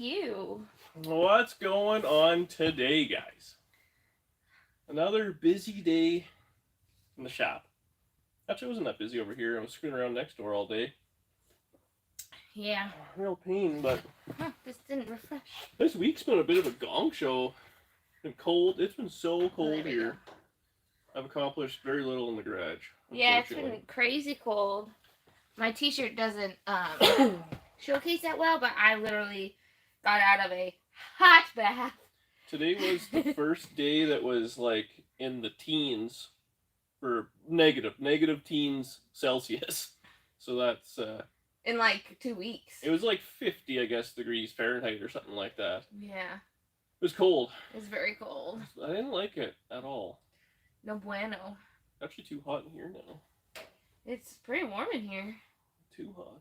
You. What's going on today, guys? Another busy day in the shop. Actually, it wasn't that busy over here. I was screwing around next door all day. Yeah. Real pain, but This didn't refresh. this week's been a bit of a gong show. It's been cold. It's been so cold here. I've accomplished very little in the garage. Yeah, it's been crazy cold. My t-shirt doesn't showcase that well, but I literally got out of a hot bath. Today was the first day that was like in the teens for negative teens Celsius. So that's in like 2 weeks. It was like 50, I guess, degrees Fahrenheit or something like that. Yeah. It was cold. It was very cold. I didn't like it at all. No bueno. Actually too hot in here now. It's pretty warm in here. Too hot.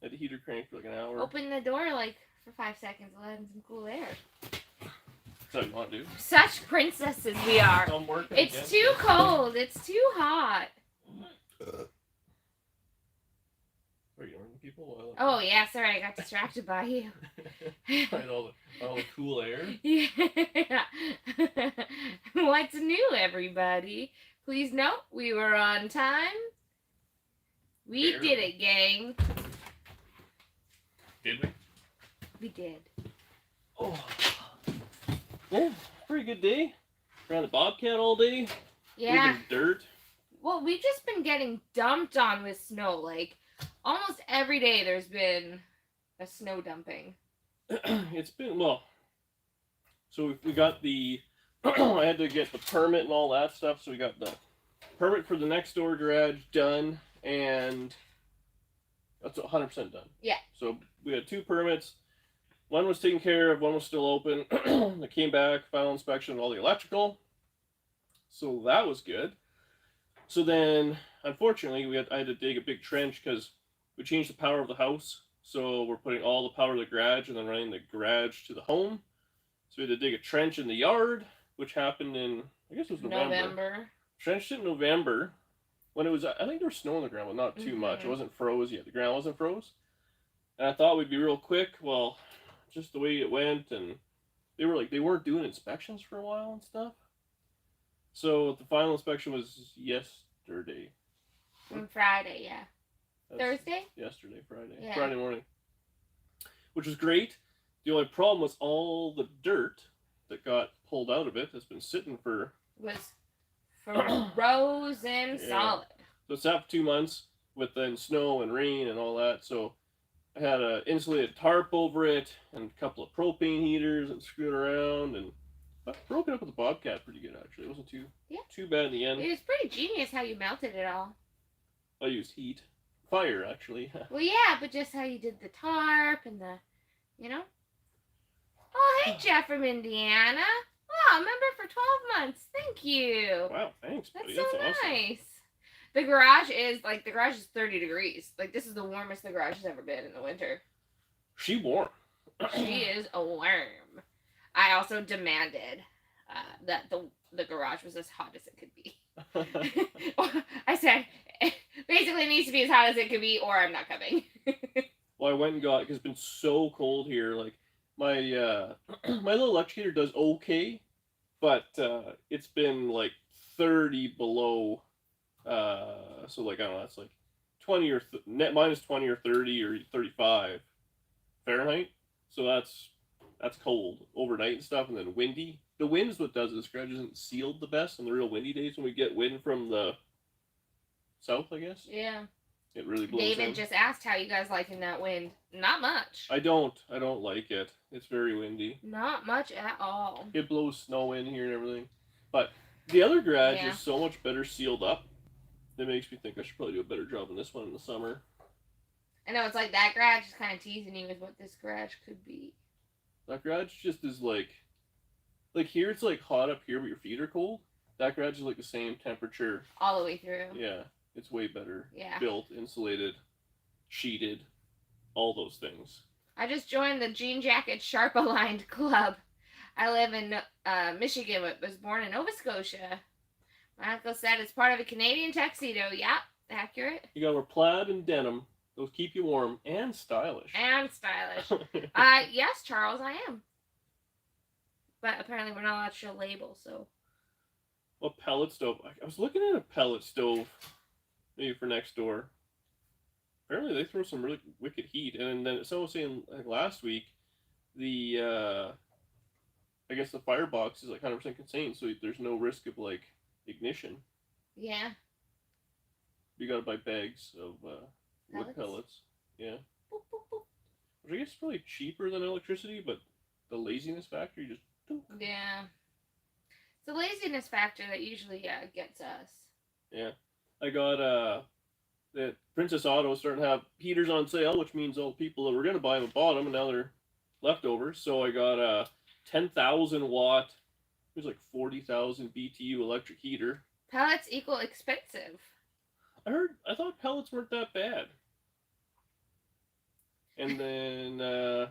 I had the heater cranked for like an hour. Open the door like for 5 seconds, let in some cool air. That's what you want to do. Such princesses we are. I'm working It's too cold. It's too hot. Are you ignoring people? Oh yeah, sorry, I got distracted by you. Right, all the cool air. Yeah. What's new, everybody? Please note we were on time. We did it, gang. Did we? We did. Oh. Yeah, pretty good day. Around the Bobcat all day. Yeah. Moving dirt. Well, we've just been getting dumped on with snow. Like, almost every day there's been a snow dumping. It's been, well, so we got the, I had to get the permit and all that stuff, so we got the permit for the next door garage done, and that's 100% done. Yeah. So we had 2 permits. One was taken care of, one was still open. They came back, final inspection of all the electrical. So that was good. So then, unfortunately, I had to dig a big trench because we changed the power of the house. So we're putting all the power to the garage and then running the garage to the home. So we had to dig a trench in the yard, which happened in, I guess it was November. Trenched it in November when it was, I think there was snow on the ground, but not too much. It wasn't froze yet. The ground wasn't froze. And I thought we'd be real quick. Well, just the way it went, and they weren't doing inspections for a while and stuff. So the final inspection was yesterday. On Friday, yeah. Thursday? Yesterday, Friday. Yeah. Friday morning. Which was great. The only problem was all the dirt that got pulled out of it has been sitting for... Was frozen solid. So it sat for 2 months with then snow and rain and all that. So I had an insulated tarp over it and a couple of propane heaters and screwed around, and I broke it up with the Bobcat pretty good, actually. It wasn't too bad in the end. It was pretty genius how you melted it all. I used heat. Fire, actually. Well, yeah, but just how you did the tarp and the, you know? Oh, hey, Jeff from Indiana. Oh, member for 12 months. Thank you. Wow, thanks, buddy. That's so awesome. nice. The garage is 30 degrees. Like, this is the warmest the garage has ever been in the winter. She warm. She is a worm. I also demanded that the garage was as hot as it could be. I said, basically it needs to be as hot as it could be, or I'm not coming. Well, I went and got, because it's been so cold here, like, my my little electric heater does okay, but it's been, like, 30 below, so, like, I don't know, it's like 20 or, minus 20 or 30 or 35 Fahrenheit, so that's cold overnight and stuff, and then windy. The wind is what does it. This garage isn't sealed the best on the real windy days when we get wind from the south, I guess. Yeah. It really blows David in. just asked how you guys liking that wind. Not much. I don't like it. It's very windy. Not much at all. It blows snow in here and everything. But the other garage is so much better sealed up. That makes me think I should probably do a better job in this one in the summer. I know, it's like that garage is kind of teasing you with what this garage could be. That garage just is like here it's like hot up here, but your feet are cold. That garage is like the same temperature. All the way through. Yeah, it's way better. Yeah. Built, insulated, sheeted, all those things. I just joined the Jean Jacket Sharp Aligned Club. I live in Michigan, but was born in Nova Scotia. My uncle said it's part of a Canadian tuxedo. Yeah, accurate. You got our plaid and denim. Those keep you warm and stylish. And stylish. Yes, Charles, I am. But apparently we're not allowed to show labels, so. Well, pellet stove. I was looking at a pellet stove, maybe for next door. Apparently they throw some really wicked heat, and then someone was saying like last week, the I guess the firebox is like 100% contained, so there's no risk of like ignition. Yeah. You gotta buy bags of wood pellets. Yeah. Boop, boop, boop. Which I guess is probably cheaper than electricity, but the laziness factor, you just. Yeah. It's the laziness factor that usually gets us. Yeah. I got that Princess Auto is starting to have heaters on sale, which means all the people that were gonna buy them bought them, and now they're leftovers. So I got a 10,000 watt. It was like 40,000 BTU electric heater. Pellets equal expensive. I thought pellets weren't that bad. And then I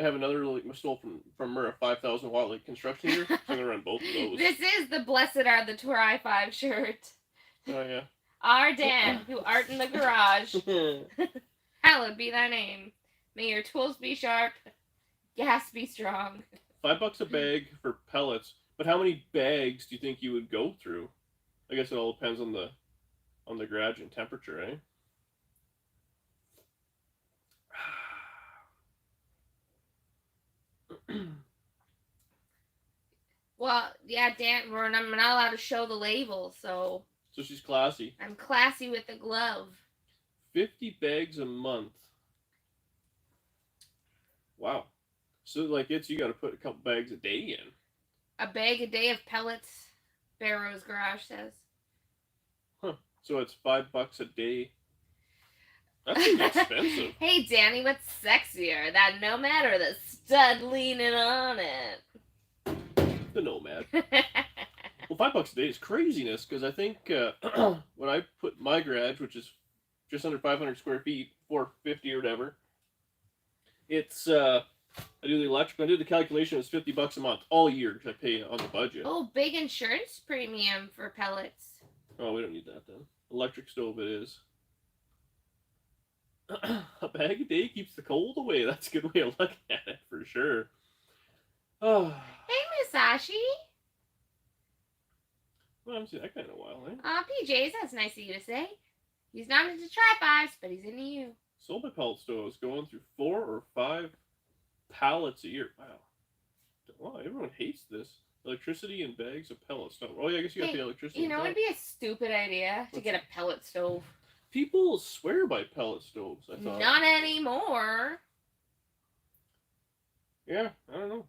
have another like stole from her a 5,000 watt like construction heater. So I'm gonna run both of those. This is the Blessed Are the Try 5 shirt. Oh yeah. Our Dan, who art in the garage. Hallowed be thy name. May your tools be sharp, gas be strong. $5 a bag for pellets, but how many bags do you think you would go through? I guess it all depends on the garage and temperature, eh? Well, yeah, Dan, I'm not allowed to show the label, so. So she's classy. I'm classy with the glove. 50 bags a month. Wow. So like you got to put a couple bags a day in. A bag a day of pellets, Barrow's Garage says. Huh. So it's $5 a day. That seems expensive. Hey, Danny, what's sexier? That Nomad or the stud leaning on it? The Nomad. Well, $5 a day is craziness because I think when I put my garage, which is just under 500 square feet, 450 or whatever, it's I do the electrical. I do the calculation. It's $50 a month all year because I pay on the budget. Oh, big insurance premium for pellets. Oh, we don't need that then. Electric stove it is. A bag a day keeps the cold away. That's a good way of looking at it for sure. Oh. Hey, Musashi. Well, I haven't seen that guy in a while, eh? PJs, that's nice of you to say. He's not into tri-fives, but he's into you. Sold my pellet stoves going through 4 or 5 pallets a year. Wow. Wow, everyone hates this. Electricity and bags of pellets. Oh, yeah, I guess you got the electricity. You know, it'd be a stupid idea to get a pellet stove. People swear by pellet stoves, I thought. Not anymore. Yeah, I don't know.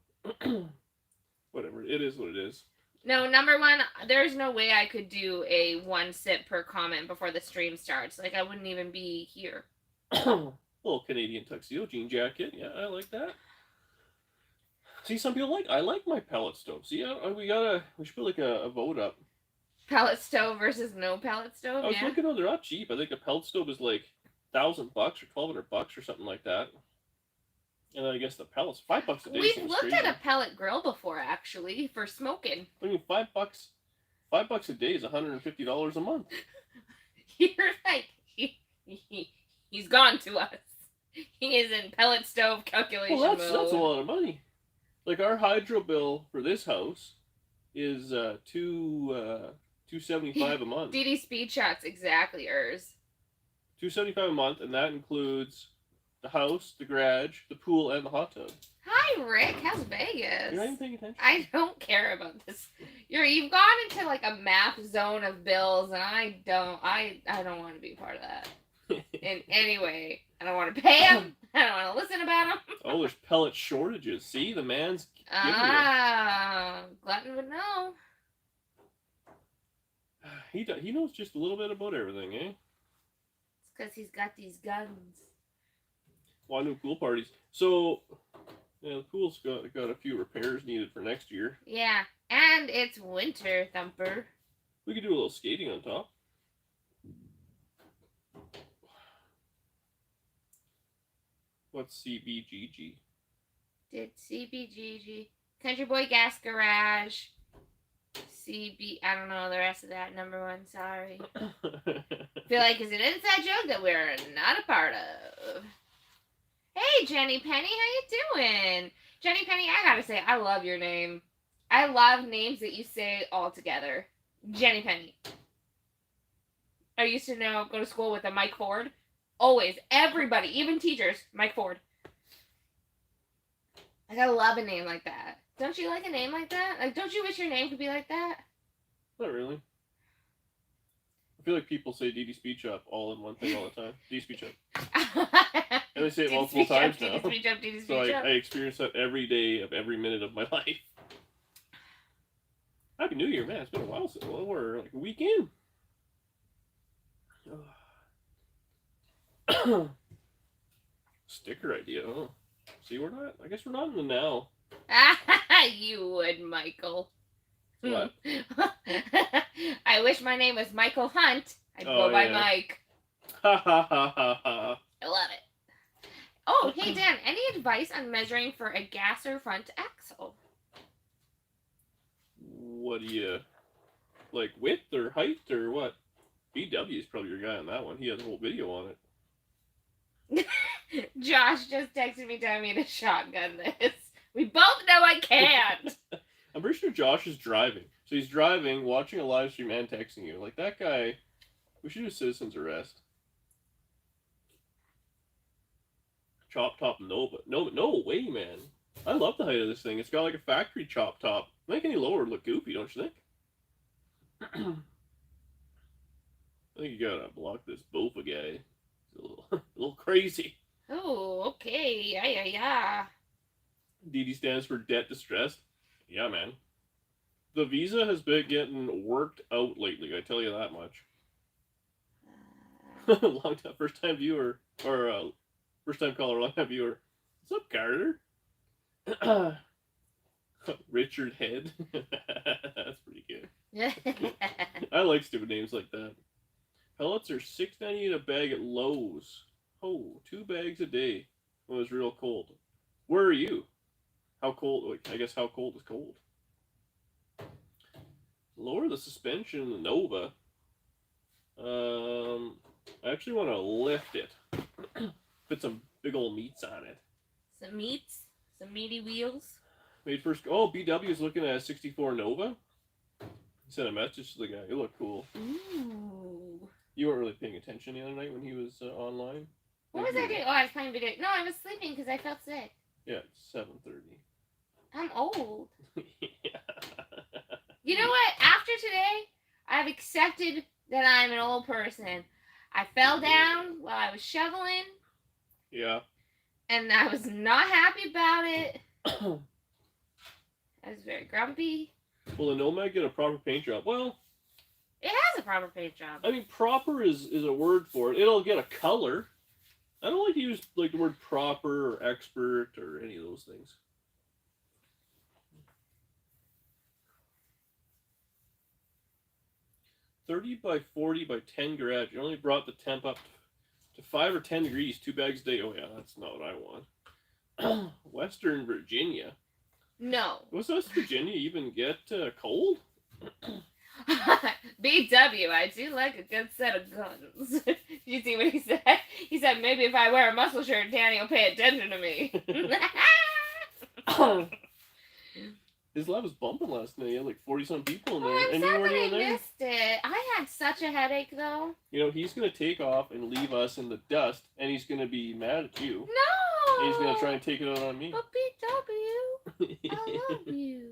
Whatever, it is what it is. No, number one, there's no way I could do a 1 sip per comment before the stream starts. Like, I wouldn't even be here. Little Canadian tuxedo jean jacket. Yeah, I like that. See, some people I like my pellet stove. See, we should put like a vote up. Pellet stove versus no pellet stove. I was looking they're not cheap. I think a pellet stove is like $1,000 or $1,200 or something like that. And then I guess the pellets $5 a day. We've looked at a pellet grill before, actually, for smoking. I mean, $5 a day is $150 a month. You're like he's gone to us. He is in pellet stove calculation mode. That's a lot of money. Like our hydro bill for this house is $275 a month. DD Speed Shots, exactly, $275 a month, and that includes the house, the garage, the pool, and the hot tub. Hi, Rick. How's Vegas? You're not even paying attention. I don't care about this. You've gone into like a math zone of bills, and I don't want to be part of that. In any way. I don't want to pay them. I don't want to listen about them. Oh, there's pellet shortages. See, the man's Glutton would know. He knows just a little bit about everything, eh? It's because he's got these guns. Well, I knew pool parties. So, yeah, the pool's got a few repairs needed for next year. Yeah, and it's winter, Thumper. We could do a little skating on top. What's CBGG? Did CBGG. Country Boy Gas Garage. CB. I don't know the rest of that. Number one. Sorry. Feel like it's an inside joke that we're not a part of. Hey, Jenny Penny, how you doing? Jenny Penny, I gotta say, I love your name. I love names that you say all together. Jenny Penny. I used to go to school with a Mike Ford. Always. Everybody, even teachers, Mike Ford. I gotta love a name like that. Don't you like a name like that? Like, don't you wish your name could be like that? Not really. I feel like people say DD Speech Up all in one thing all the time. DD Speech Up. And they say it multiple times now. DD Speech Up, DD Speech So Up. I experience that every day of every minute of my life. Happy New Year, man. It's been a while since. Well, we're like a week in. Sticker idea. Oh. See, we're not. I guess we're not in the now. You would, Michael. What? I wish my name was Michael Hunt. I'd go by Mike. Ha ha ha ha ha. I love it. Oh, hey Dan, any advice on measuring for a gasser front axle? What do you like, width or height or what? BW is probably your guy on that one. He has a whole video on it. Josh just texted me telling me to shotgun this. We both know I can't. I'm pretty sure Josh is driving. So he's driving, watching a live stream, and texting you. Like, that guy, we should do citizen's arrest. Chop top Nova. No way, man. I love the height of this thing. It's got like a factory chop top. Make any lower look goofy, don't you think? I think you gotta block this Bofa guy. He's a little crazy. Oh, okay. Yeah. DD stands for debt distressed. Yeah, man. The Visa has been getting worked out lately, I tell you that much. Long time, first time viewer, or first time caller, long time viewer. What's up, Carter? Richard Head. That's pretty good. I like stupid names like that. Pellets are $6.98 a bag at Lowe's. Oh, 2 bags a day when it was real cold. Where are you? How cold? I guess how cold is cold? Lower the suspension in the Nova. I actually want to lift it. Put some big old meats on it. Some meats? Some meaty wheels? Made first. Oh, BW is looking at a 64 Nova. He sent a message to the guy. It looked cool. Ooh. You weren't really paying attention the other night when he was online. What was I doing? Oh, I was playing video. No, I was sleeping because I felt sick. Yeah, it's 7:30. I'm old. Yeah. You know what? After today, I've accepted that I'm an old person. I fell down while I was shoveling. Yeah. And I was not happy about it. I was very grumpy. Will the Nomad get a proper paint job? Well, it has a proper paint job. I mean, proper is a word for it. It'll get a color. I don't like to use like the word proper or expert or any of those things. $30 by 40 by 10 garage. You only brought the temp up to 5 or 10 degrees. 2 bags a day. Oh yeah, that's not what I want. Western Virginia. No. Was West Virginia even get cold? BW, I do like a good set of guns. Did you see what he said? He said, maybe if I wear a muscle shirt, Danny will pay attention to me. His lab was bumping last night. He had like 40-some people in there. Oh, I'm and you sad weren't that I even there. missed it. I had such a headache, though. You know, he's going to take off and leave us in the dust, and he's going to be mad at you. No! And he's going to try and take it out on me. But BW, I love you.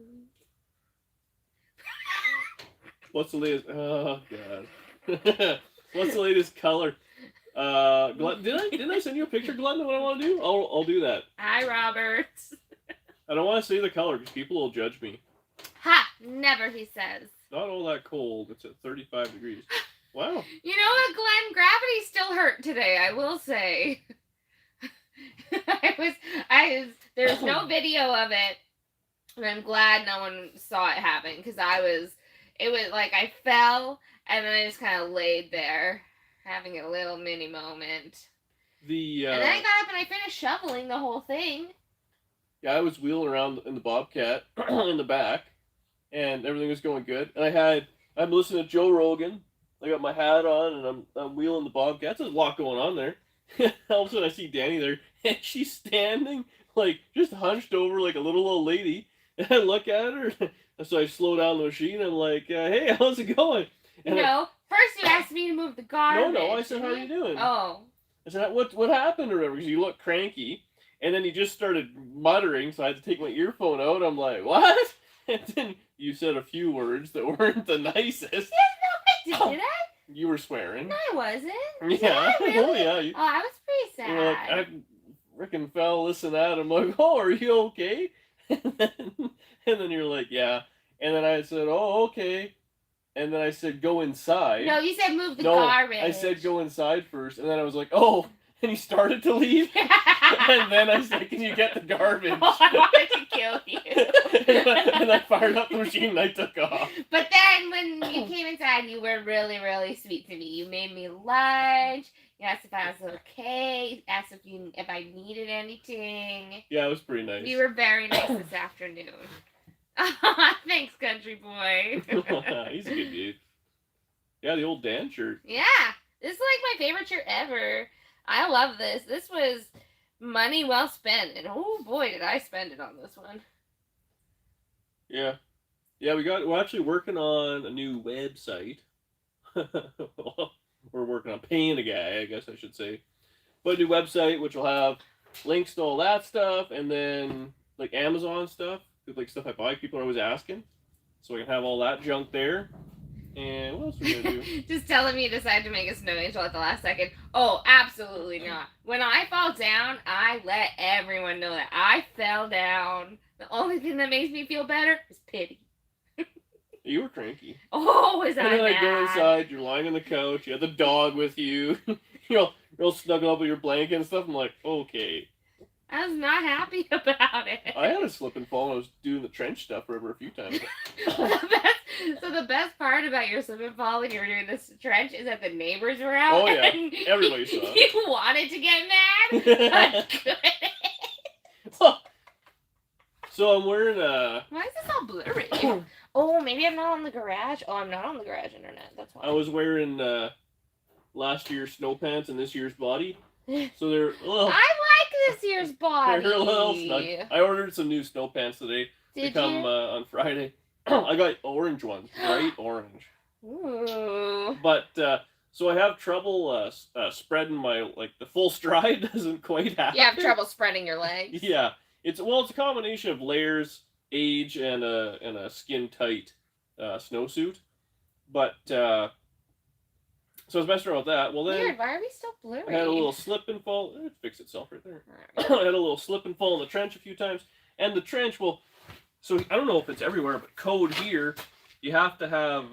What's the latest? Oh, God. What's the latest color? Didn't I send you a picture, Glenn, of what I want to do? I'll do that. Hi, Robert. I don't want to say the color because people will judge me. Ha! Never, he says. Not all that cold. It's at 35 degrees. Wow. You know what, Glenn? Gravity still hurt today, I will say. There's no video of it, and I'm glad no one saw it happen, because it was like I fell, and then I just kind of laid there, having a little mini moment. And then I got up and I finished shoveling the whole thing. Yeah, I was wheeling around in the Bobcat in the back, and everything was going good. And I'm listening to Joe Rogan. I got my hat on, and I'm wheeling the Bobcats. There's a lot going on there. All of a sudden, I see Danny there, and she's standing, like, just hunched over like a little old lady. And I look at her, and so I slow down the machine. I'm like, hey, how's it going? And first you asked me to move the garbage. No, I said, how are you doing? Oh. I said, what happened or whatever? Because you look cranky. And then he just started muttering, so I had to take my earphone out. I'm like, what? And then you said a few words that weren't the nicest. Yeah, no, I did. You were swearing. No, I wasn't. Yeah. Really? Oh, yeah. Oh, I was pretty sad. You're like, I freaking fell, this and that. I'm like, oh, are you okay? And then you're like, yeah. And then I said, oh, okay. And then I said, go inside. No, you said move the garbage. I said go inside first. And then I was like, oh. And he started to leave. And then I said, can you get the garbage? Oh, I wanted to kill you. and I fired up the machine and I took off. But then when you came inside, you were really, really sweet to me. You made me lunch. You asked if I was okay. Asked if I needed anything. Yeah, it was pretty nice. You were very nice this afternoon. Thanks, country boy. He's a good dude. Yeah, the old Dan shirt. Yeah, this is like my favorite shirt ever. I love this. This was money well spent, and oh boy, did I spend it on this one. Yeah. Yeah, we're actually working on a new website. We're working on paying a guy, I guess I should say. But a new website, which will have links to all that stuff, and then like Amazon stuff, like stuff I buy. People are always asking, so I can have all that junk there. And what else are we gonna do? Just telling me you decided to make a snow angel at the last second. Oh, absolutely not. When I fall down, I let everyone know that I fell down. The only thing that makes me feel better is pity. You were cranky. Oh, was I And then I bad? go inside, you're lying on the couch, you have the dog with you, you're all snuggled up with your blanket and stuff. I'm like, okay. I was not happy about it. I had a slip and fall when I was doing the trench stuff forever a few times. The best part about your slip and fall when you were doing this trench is that the neighbors were out. Oh yeah, everybody saw it. You wanted to get mad, but couldn't. So I'm wearing a... Why is this all blurry? Oh, maybe I'm not on the garage. Oh, I'm not on the garage internet. That's why. I was wearing last year's snow pants and this year's body. So they're... I like this year's body. They're a little snug. I ordered some new snow pants today. Did they come you? On Friday. I got orange ones, bright orange. Ooh. But so I have trouble spreading my the full stride doesn't quite happen. You have trouble spreading your legs. Yeah, it's a combination of layers, age, and a skin tight snowsuit. But so I was messing around with that. Well, then Weird. Why are we still blurry? I had a little slip and fall. It fixed itself right there. I had a little slip and fall in the trench a few times, and the trench will. So I don't know if it's everywhere, but code here, you have to have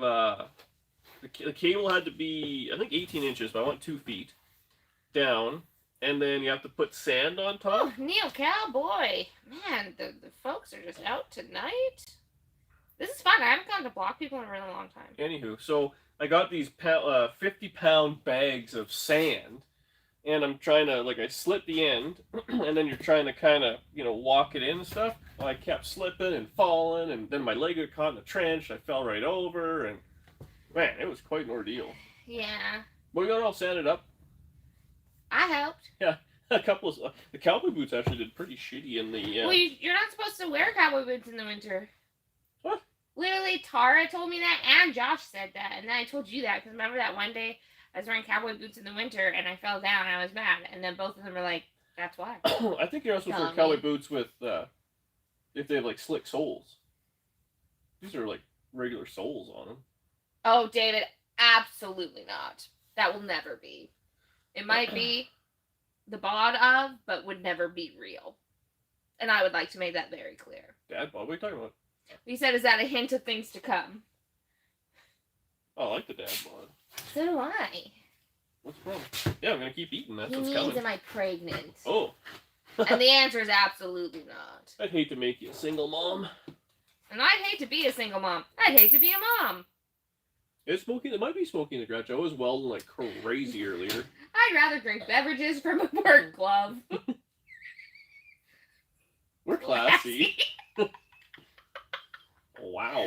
the cable had to be I think 18 inches, but I went 2 feet down, and then you have to put sand on top. Oh, Neil Cowboy, man, the folks are just out tonight. This is fun. I haven't gone to block people in a really long time. Anywho, so I got these 50-pound bags of sand, and I'm trying to I slit the end, and then you're trying to kind of walk it in and stuff. Well, I kept slipping and falling, and then my leg got caught in the trench. I fell right over, and man, it was quite an ordeal. Yeah. But we got it all sanded up. I helped. Yeah, a couple of the cowboy boots actually did pretty shitty in the. Well, you're not supposed to wear cowboy boots in the winter. What? Literally, Tara told me that, and Josh said that, and then I told you that because remember that one day I was wearing cowboy boots in the winter and I fell down and I was mad, and then both of them were like, "That's why." I think you're also supposed to wear cowboy boots with if they have slick soles. These are regular soles on them. Oh, David, absolutely not. That will never be. It might be the bod of, but would never be real. And I would like to make that very clear. Dad bod? What are you talking about? He said, is that a hint of things to come? Oh, I like the dad bod. So do I. What's the problem? Yeah, I'm going to keep eating. That's He what's means, coming. am I pregnant? Oh. And the answer is absolutely not. I'd hate to make you a single mom. And I'd hate to be a single mom. I'd hate to be a mom. It's smoking. It might be smoking the garage. I was welding like crazy earlier. I'd rather drink beverages from a work glove. We're classy. Wow.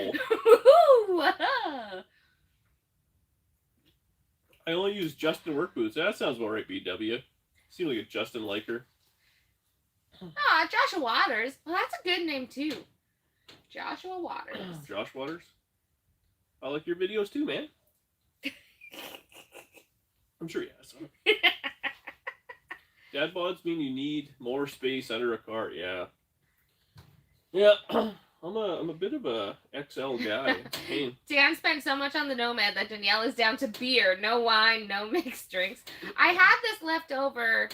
I only use Justin work boots. That sounds about right, BW. Seems like a Justin liker. Joshua Waters. Well, that's a good name too. Joshua Waters. Josh Waters. I like your videos too, man. I'm sure he has some. Dad bods mean you need more space under a car. Yeah. Yeah. I'm a bit of a XL guy. Dan spent so much on the Nomad that Danielle is down to beer. No wine, no mixed drinks. I had this left over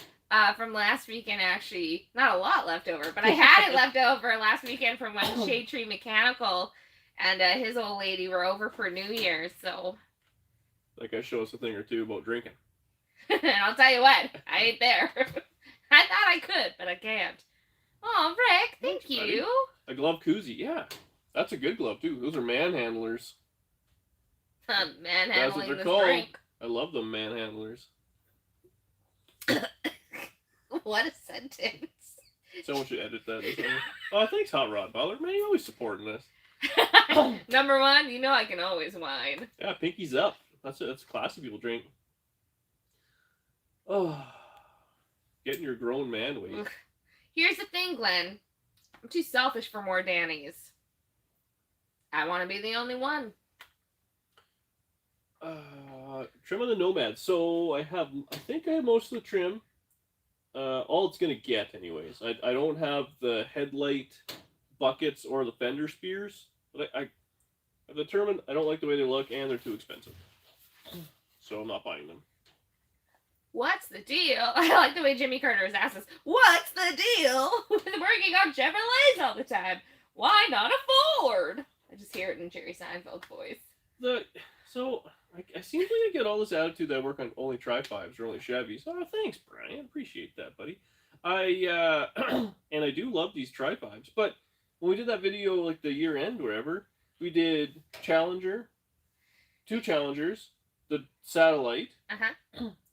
from last weekend, actually. Not a lot left over, but I had it left over last weekend from when Shade Tree Mechanical and his old lady were over for New Year's, so... That guy show us a thing or two about drinking. And I'll tell you what, I ain't there. I thought I could, but I can't. Oh, Rick, thank you. Buddy. A glove koozie, yeah. That's a good glove, too. Those are manhandlers. Manhandling That's what they're this called. drink. I love them manhandlers. What a sentence. Someone should edit that. Oh, thanks, Hot Rod Butler. Man, you're always supporting us. Number one, you know I can always whine. Yeah, pinky's up. That's it. That's classy people drink. Oh, getting your grown man weight. Here's the thing, Glenn. I'm too selfish for more Dannies. I want to be the only one. Trim on the Nomad. So I think I have most of the trim. All it's gonna get, anyways. I don't have the headlight buckets or the fender spears, but I've determined I don't like the way they look and they're too expensive. So I'm not buying them. What's the deal? I like the way Jimmy Carter's asks us, what's the deal with working on Chevrolets all the time? Why not a Ford? I just hear it in Jerry Seinfeld's voice. I seem like I get all this attitude that I work on only Tri-5s or only Chevys. Oh, thanks, Brian. Appreciate that, buddy. And I do love these Tri-5s, but when we did that video, like the year end, wherever, we did Challenger, 2 Challengers, the Satellite,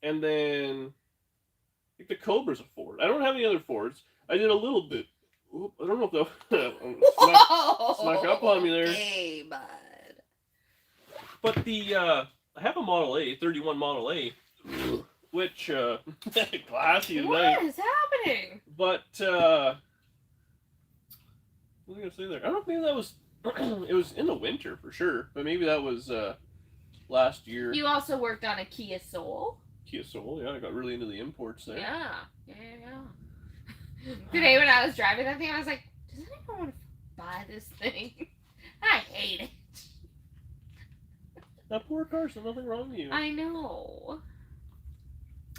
and then I think the Cobra's a Ford. I don't have any other Fords. I did a little bit. I don't know if that snuck up on me there. Hey, bud. But I have a Model A, 31 Model A, which classy tonight. What is happening? But what was I gonna say there? I don't know if maybe that was it was in the winter for sure, but maybe that was last year. You also worked on a Kia Soul. Kia Soul, yeah, I got really into the imports there. Yeah. Today when I was driving that thing, I was like, does anyone want to buy this thing? I hate it. That poor car, so nothing wrong with you. I know.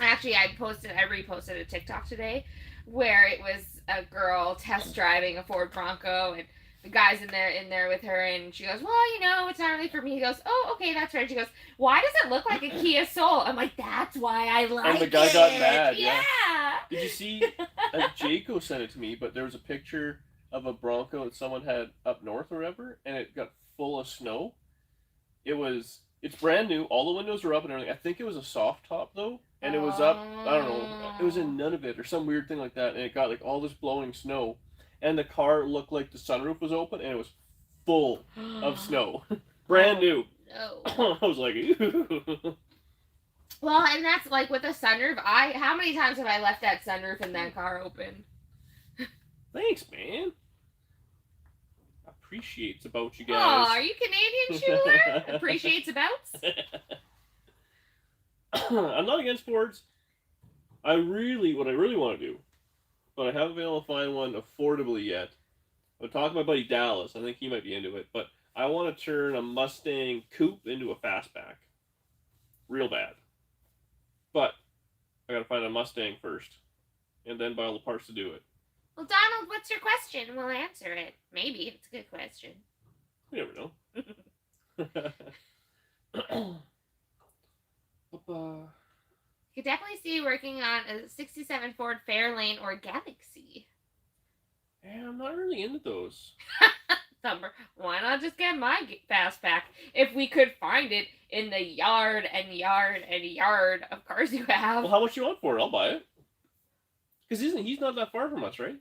Actually, I reposted a TikTok today where it was a girl test driving a Ford Bronco, and the guy's in there with her, and she goes, well, you know, it's not really for me. He goes, oh, okay, that's right. She goes, why does it look like a Kia Soul? I'm like, that's why I like it. And the guy got mad. Yeah. Did you see? Jaco sent it to me, but there was a picture of a Bronco that someone had up north or whatever, and it got full of snow. It's brand new. All the windows were up and everything. I think it was a soft top though, and it was up. I don't know. It was in Nunavut or some weird thing like that, and it got like all this blowing snow, and the car looked like the sunroof was open and it was full of snow, brand new. No. I was like, ew. Well, and that's like with the sunroof. How many times have I left that sunroof in that car open? Thanks, man. Appreciates about you guys. Oh, are you Canadian, Schuler? Appreciates abouts? I'm not against Fords. What I really want to do, but I haven't been able to find one affordably yet. I'm talking to my buddy Dallas. I think he might be into it, but I want to turn a Mustang coupe into a fastback. Real bad. But I gotta find a Mustang first, and then buy all the parts to do it. Well, Donald, what's your question? We'll answer it. Maybe. It's a good question. You never know. You could definitely see you working on a 67 Ford Fairlane or Galaxy. Yeah, I'm not really into those. Thumper, why not just get my fastback if we could find it in the yard and yard and yard of cars you have? Well, how much you want for it? I'll buy it. Because he's not that far from us, right?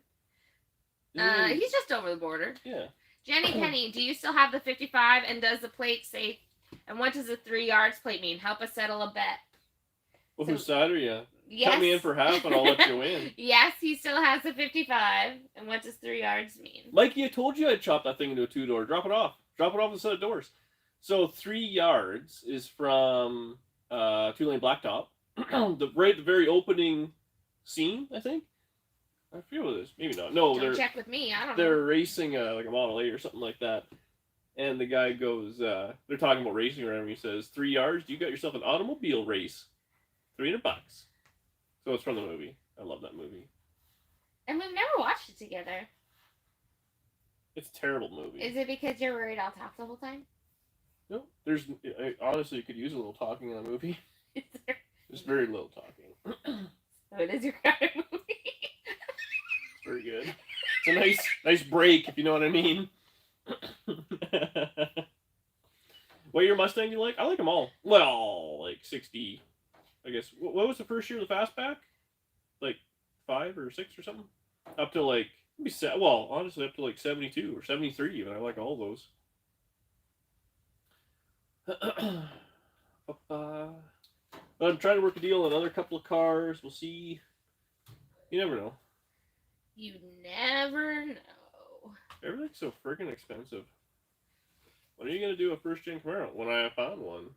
He's just over the border. Yeah. Jenny Penny, do you still have the 55? And does the plate say? And what does the 3 yards plate mean? Help us settle a bet. Well, whose side are you? Yes. Cut me in for half and I'll let you win. Yes, he still has the 55. And what does 3 yards mean? Mikey, I told you I'd chop that thing into a 2-door. Drop it off. Drop it off the set of doors. So 3 yards is from 2-lane blacktop. The very opening scene, I think. I feel what it is. Maybe not. No, Don't check with me. I don't know. They're racing like a Model 8 or something like that. And the guy goes, they're talking about racing or whatever. He says, 3 yards, you got yourself an automobile race. $300. So it's from the movie. I love that movie. And we've never watched it together. It's a terrible movie. Is it because you're worried I'll talk the whole time? No, honestly, you could use a little talking in a movie. Is there? There's very little talking. So it is your kind of movie. It's very good. It's a nice break, if you know what I mean. What your Mustang you like? I like them all. Well, like 60. I guess. What was the first year of the fastback? Like 5 or 6 or something. Up to like honestly, up to like 72 or 73 even. I like all those. I'm trying to work a deal on another couple of cars. We'll see. You never know. You never know. Everything's so freaking expensive. When are you going to do a first-gen Camaro? When I found one.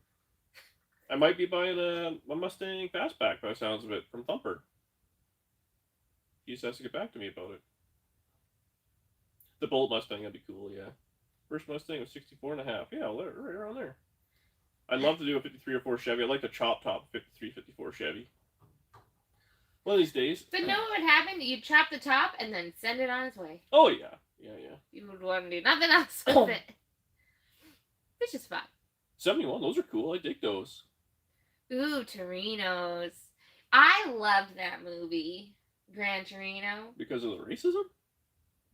I might be buying a Mustang Fastback by the sounds of it from Thumper. He just has to get back to me about it. The Bolt Mustang, that'd be cool, yeah. First Mustang was 64.5. Yeah, right around there. I'd love to do a 53 or 4 Chevy. I'd like to chop top 53, 54 Chevy. One of these days. But know what would happen? You'd chop the top and then send it on its way. Oh, yeah. Yeah. You would want to do nothing else with it. Which is fun. 71, those are cool. I dig those. Ooh, Torinos. I loved that movie, Gran Torino. Because of the racism?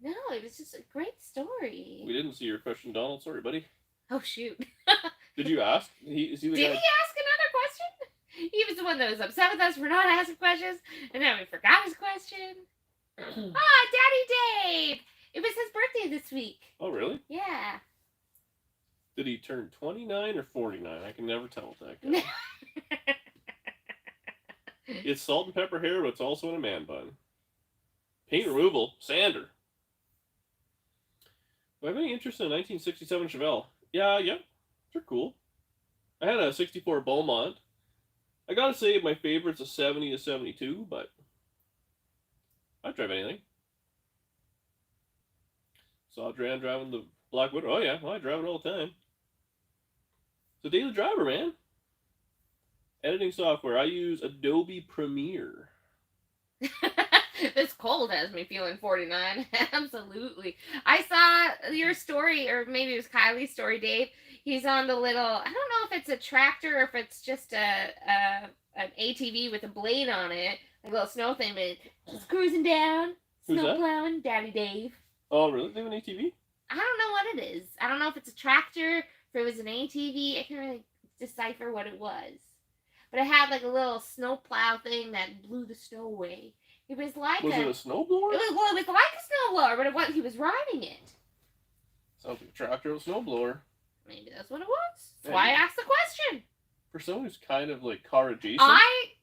No, it was just a great story. We didn't see your question, Donald. Sorry, buddy. Oh, shoot. Did you ask? Did he ask another question? He was the one that was upset with us for not asking questions, and then we forgot his question. Daddy Dave! It was his birthday this week. Oh, really? Yeah. Did he turn 29 or 49? I can never tell with that guy. It's salt and pepper hair, but it's also in a man bun. Paint removal, sander. Do I have any interest in a 1967 Chevelle? Yeah, they're cool. I had a 64 Beaumont. I gotta say my favorite's a 70 to 72, but I'd drive anything. Saw Dran driving the Black Widow. Oh yeah, well, I drive it all the time. It's a daily driver, man. Editing software. I use Adobe Premiere. This cold has me feeling 49. Absolutely. I saw your story, or maybe it was Kylie's story, Dave. He's on the little, I don't know if it's a tractor or if it's just an ATV with a blade on it. Like a little snow thing, but just cruising down. Snow plowing, Daddy Dave. Oh, really? They have an ATV? I don't know what it is. I don't know if it's a tractor, if it was an ATV. I can't really decipher what it was. But it had like a little snow plow thing that blew the snow away. It was like it a snowblower? It was like a snowblower, but he was riding it. Sounds like a tractor with a snowblower. Maybe that's what it was. That's why I asked the question. For someone who's kind of like car adjacent.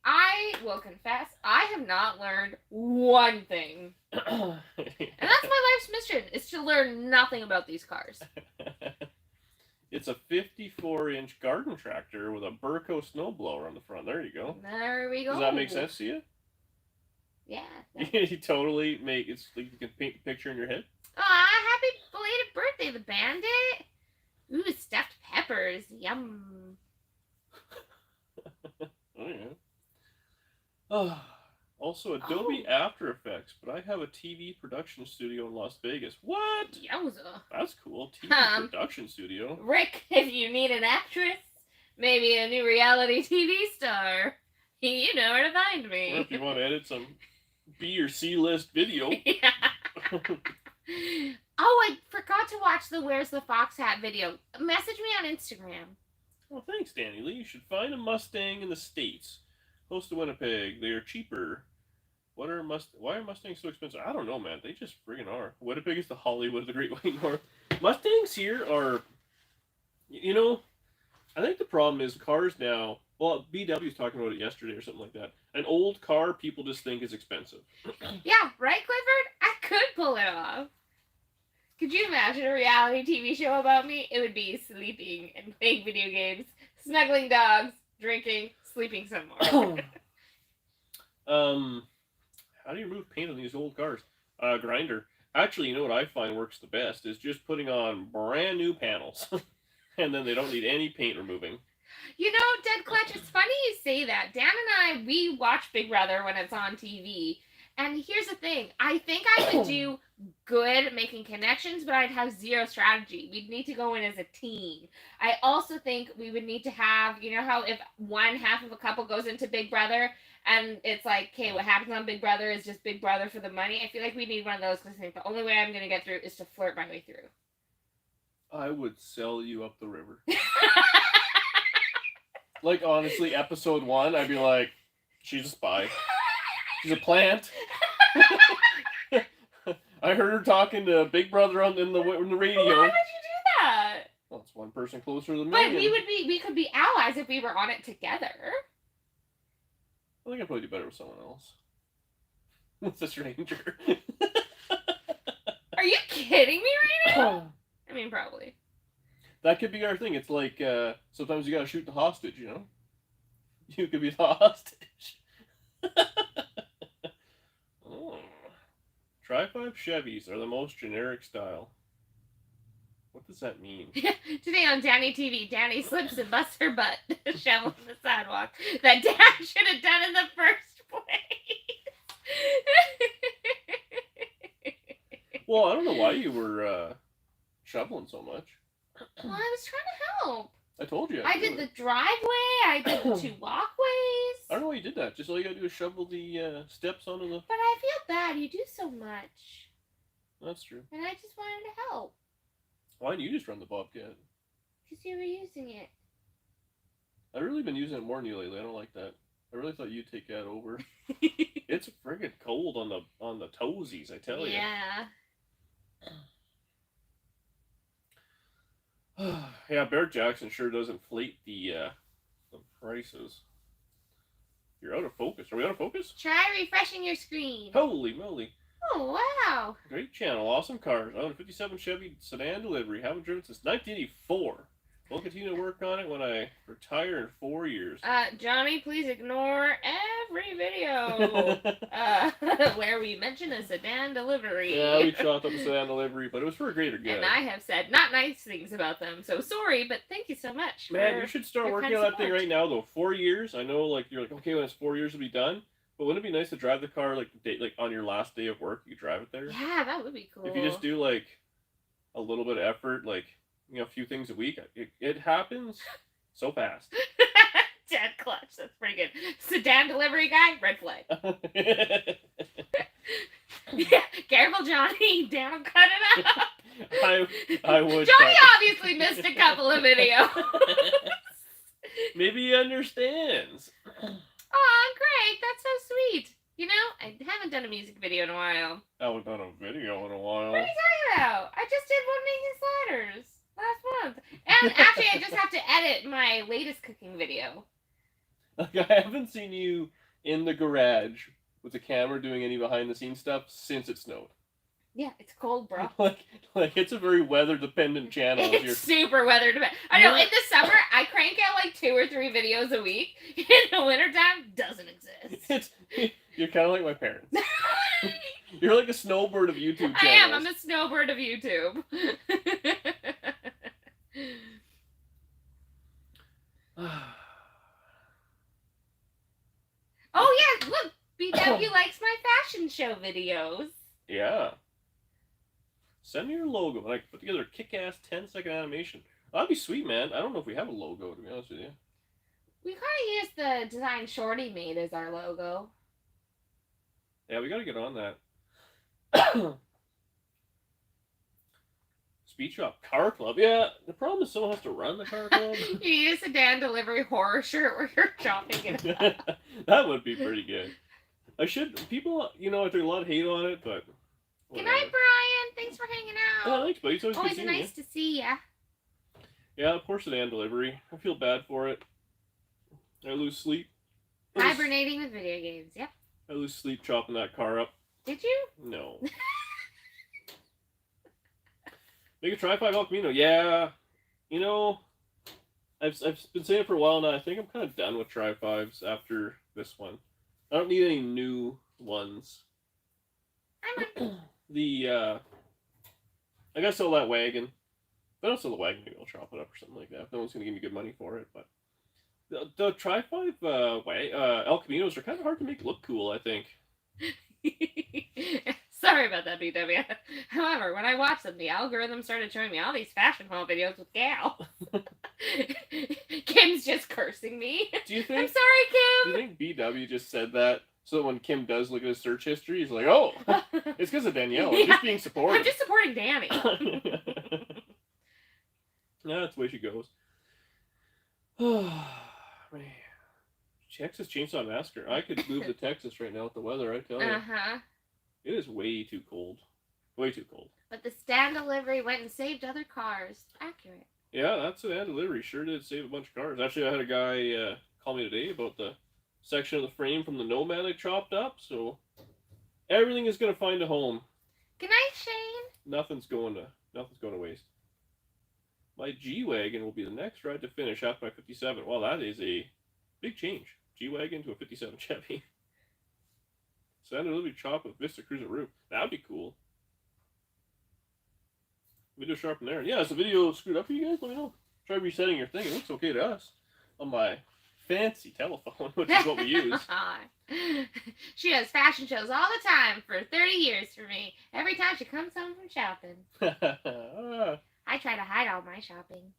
I will confess, I have not learned one thing. And that's my life's mission, is to learn nothing about these cars. It's a 54-inch garden tractor with a Burco snowblower on the front. There you go. There we go. Does that make sense to you? Yeah. You totally it's like you can paint a picture in your head. Happy belated birthday, the bandit. Ooh, stuffed peppers. Yum. Oh, yeah. Also, Adobe After Effects, but I have a TV production studio in Las Vegas. What? Yowza. That's cool. TV production studio. Rick, if you need an actress, maybe a new reality TV star, you know where to find me. Or if you want to edit some B or C list video. Yeah. Oh, I forgot to watch the Where's the Fox Hat video. Message me on Instagram. Well, thanks, Danny Lee. You should find a Mustang in the States. Close to Winnipeg. They are cheaper. Why are Mustangs so expensive? I don't know, man. They just friggin' are. Winnipeg is the Hollywood of the Great White North. Mustangs here are, you know, I think the problem is cars now. Well, BW was talking about it yesterday or something like that. An old car, people just think is expensive. Yeah, right, Clifford? I could pull it off. Could you imagine a reality TV show about me? It would be sleeping and playing video games, snuggling dogs, drinking, sleeping some more. How do you remove paint on these old cars? Grinder. Actually, you know what I find works the best is just putting on brand new panels. And then they don't need any paint removing. You know, Dead Clutch, it's funny you say that. Dan and I, we watch Big Brother when it's on TV. And here's the thing. I think I would do good making connections, but I'd have zero strategy. We'd need to go in as a team. I also think we would need to have, you know how if one half of a couple goes into Big Brother and it's like, okay, what happens on Big Brother is just Big Brother for the money. I feel like we need one of those because I think the only way I'm going to get through is to flirt my way through. I would sell you up the river. Like, honestly, episode 1, I'd be like, she's a spy. She's a plant. I heard her talking to Big Brother in the radio. Why would you do that? Well, it's one person closer than me. But we could be allies if we were on it together. I think I'd probably do better with someone else. With a stranger. Are you kidding me right now? I mean, probably. That could be our thing. It's like, sometimes you gotta shoot the hostage, you know? You could be the hostage. Oh. Tri-5 Chevys are the most generic style. What does that mean? Today on Danny TV, Danny slips and busts her butt shoveling the sidewalk that Dad should have done in the first place. Well, I don't know why you were shoveling so much. Well, I was trying to help. I told you. I did the driveway. I did the 2 walkways. I don't know why you did that. Just all you gotta do is shovel the steps onto the... But I feel bad. You do so much. That's true. And I just wanted to help. Why didn't you just run the Bobcat? Because you were using it. I've really been using it more than you lately. I don't like that. I really thought you'd take that over. It's friggin' cold on the toesies, I tell you. Yeah. Yeah, Barrett Jackson sure does inflate the prices. You're out of focus. Are we out of focus? Try refreshing your screen. Holy moly. Oh, wow. Great channel. Awesome cars. I own a 57 Chevy sedan delivery. Haven't driven since 1984. We'll continue to work on it when I retire in 4 years. Johnny, please ignore every video where we mention a sedan delivery. Yeah, we chopped up a sedan delivery, but it was for a greater good. And I have said not nice things about them, so sorry, but thank you so much. Man, you should start working on that thing right now, though. 4 years. I know, like, you're like, okay, when it's 4 years, it'll be done. But wouldn't it be nice to drive the car, like on your last day of work, you drive it there? Yeah, that would be cool. If you just do, like, a little bit of effort, like, you know, a few things a week, it happens so fast. Dead Clutch, that's pretty good. Sedan delivery guy, red flag. Yeah, careful, Johnny. Dan will cut it out. I would. Johnny obviously missed a couple of videos. Maybe he understands. Oh, great. That's so sweet. You know, I haven't done a music video in a while. I haven't done a video in a while. What are you talking about? I just did one making sliders last month. And actually, I just have to edit my latest cooking video. Like, I haven't seen you in the garage with the camera doing any behind-the-scenes stuff since it snowed. Yeah, it's cold, bro. like it's a very weather-dependent channel. It's super weather dependent. I know, in the summer, I crank out like 2 or 3 videos a week. In the wintertime, doesn't exist. You're kind of like my parents. You're like a snowbird of YouTube channels. I am. I'm a snowbird of YouTube. Oh, yeah, look. BW likes my fashion show videos. Yeah. Send me your logo and I can put together a kick-ass 10-second animation. That'd be sweet, man. I don't know if we have a logo, to be honest with you. We kind of use the design Shorty made as our logo. Yeah, we gotta get on that. Speed shop, car club. Yeah, the problem is someone has to run the car club. You need a sedan delivery horror shirt where you're chopping it up. That would be pretty good. People, you know, there's a lot of hate on it, but... Good night, Brian. Thanks for hanging Yeah, thanks, buddy. It's always good Always seeing nice to see ya. Yeah, the poor sedan delivery. I feel bad for it. I lose sleep. Hibernating with video games. Yep. I lose sleep chopping that car up. Did you? No. Make a Tri-5 El Camino. Yeah. You know, I've been saying it for a while now. I think I'm kind of done with Tri-5s after this one. I don't need any new ones. I gotta sell that wagon. If I don't sell the wagon, maybe I'll chop it up or something like that. No one's gonna give me good money for it, but the Tri-5 El Caminos are kind of hard to make look cool, I think. Sorry about that, BW. However, when I watched them, the algorithm started showing me all these fashion haul videos with gals. Kim's just cursing me. Do you think? I'm sorry, Kim. Do you think BW just said that so that when Kim does look at his search history, he's like, "Oh, it's because of Danielle. I'm just being supportive. I'm just supporting Danny." Yeah, that's the way she goes. Oh man, Texas Chainsaw Massacre. I could move to Texas right now with the weather. I tell you. It is way too cold. Way too cold. But the stand delivery went and saved other cars. Accurate. Yeah, that sedan delivery sure did save a bunch of cars. Actually, I had a guy call me today about the section of the frame from the Nomad I chopped up. So everything is going to find a home. Good night, Shane. Nothing's going to waste. My G-Wagon will be the next ride to finish after my 57. Well, that is a big change. G-Wagon to a 57 Chevy. Sedan delivery chop with Vista Cruiser roof. That would be cool. Video sharpen there. Yeah, is the video screwed up for you guys? Let me know. Try resetting your thing. It looks okay to us. On my fancy telephone, which is what we use. She does fashion shows all the time for 30 years for me. Every time she comes home from shopping. I try to hide all my shopping.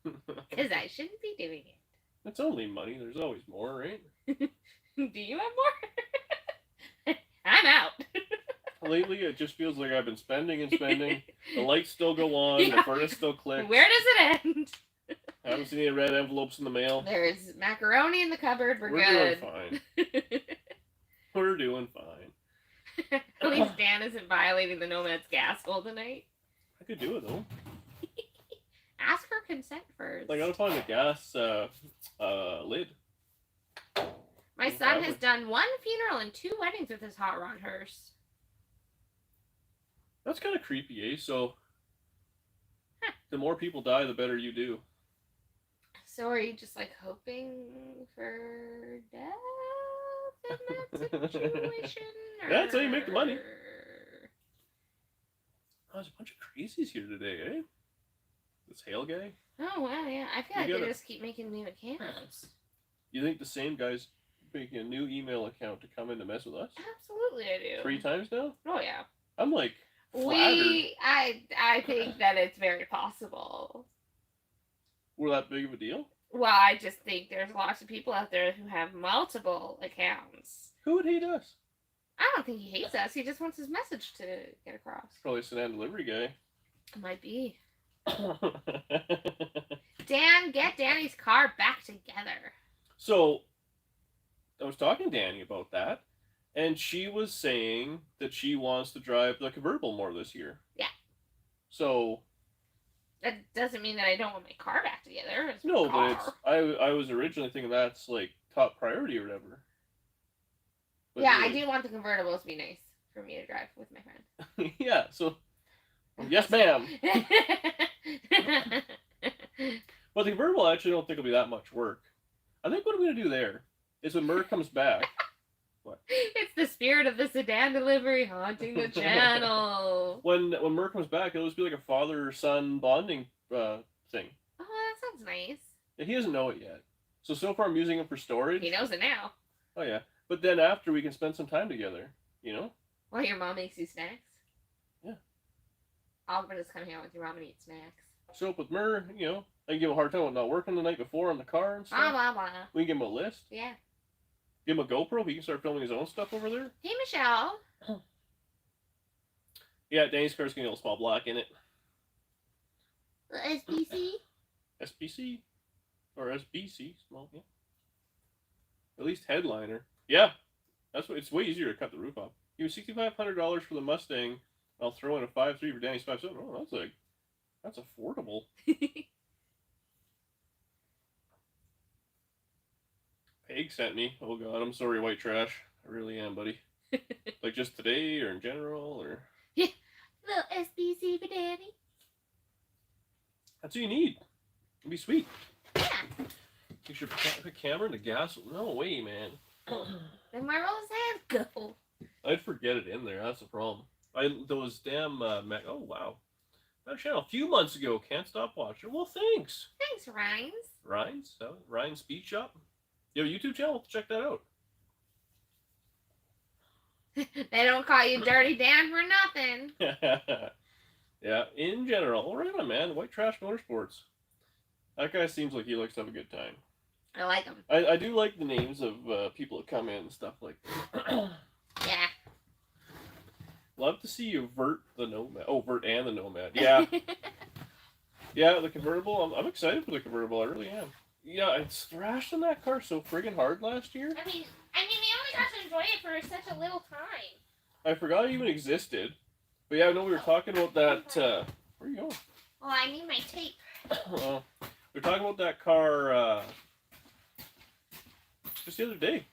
Because I shouldn't be doing it. It's only money. There's always more, right? Do you have more? I'm out. Lately, it just feels like I've been spending and spending. The lights still go on. Yeah. The furnace still clicks. Where does it end? I haven't seen any red envelopes in the mail. There's macaroni in the cupboard. We're Doing good. fine. We're doing fine. At least Dan isn't violating the Nomad's gas goal tonight. I could do it, though. Ask her consent first. I gotta find the gas lid. My son has done 1 funeral and 2 weddings with his hot rod hearse. That's kind of creepy, eh? So, the more people die, the better you do. So are you just like hoping for death in that situation? That's how you make the money. Oh, there's a bunch of crazies here today, eh? This Hale guy? Oh, wow, yeah. I feel like they just keep making new accounts. You think the same guy's making a new email account to come in to mess with us? Absolutely, I do. 3 times now? Oh, yeah. I'm like flattered. I think that it's very possible. We're that big of a deal? Well, I just think there's lots of people out there who have multiple accounts. Who would hate us? I don't think he hates us. He just wants his message to get across. Probably a sedan delivery guy. Might be. Dan, get Danny's car back together. So, I was talking to Danny about that, and she was saying that she wants to drive the convertible more this year. Yeah. So... That doesn't mean that I don't want my car back together. It's no, car. but it's I was originally thinking that's like top priority or whatever. But yeah, really, I do want the convertible to be nice for me to drive with my friend. yeah, so yes, ma'am. But the convertible, I actually don't think will be that much work. I think what I'm going to do there is when Murr comes back. What? It's the spirit of the sedan delivery haunting the channel. When Murr comes back, it'll just be like a father-son bonding thing. Oh, that sounds nice. Yeah, he doesn't know it yet. So far I'm using it for storage. He knows it now. Oh, yeah. But then after, we can spend some time together, you know? While your mom makes you snacks? Yeah. I'll just come here with your mom and eat snacks. So with Murr, you know, I can give him a hard time about not working the night before on the car and stuff. Blah, blah, blah. We can give him a list. Yeah. Give him a GoPro. He can start filming his own stuff over there. Hey, Michelle. Yeah, Danny's car's getting a little small block in it. SPC? SPC. Or SBC. Small, yeah. At least headliner. Yeah. That's what. It's way easier to cut the roof off. It was $6,500 for the Mustang I'll throw in a 5.3 for Danny's 5.7. Oh, that's affordable. Peg sent me. Oh god, I'm sorry, white trash. I really am, buddy. Like just today or in general or. Yeah, little SBC for Danny. That's what you need. It'd be sweet. Yeah. You should put camera in the gas. No way, man. Then where will his hand go? I'd forget it in there. That's the problem. Those damn oh wow. That channel a few months ago. Can't stop watching. Well, thanks. Thanks, Rhines. Ryan's Speed Shop. You have a YouTube channel? Check that out. They don't call you Dirty Dan for nothing. Yeah, in general. All right, man. White Trash Motorsports. That guy seems like he likes to have a good time. I like him. I do like the names of people that come in and stuff like that. Yeah. Love to see you Vert the Nomad. Oh, Vert and the Nomad. Yeah. Yeah, the convertible. I'm excited for the convertible. I really am. Yeah, it's thrashed in that car so friggin' hard last year. I mean, we only got to enjoy it for such a little time. I forgot it even existed. But yeah, I know we were talking about that. Where are you going? Well, I need my tape. We were talking about that car just the other day.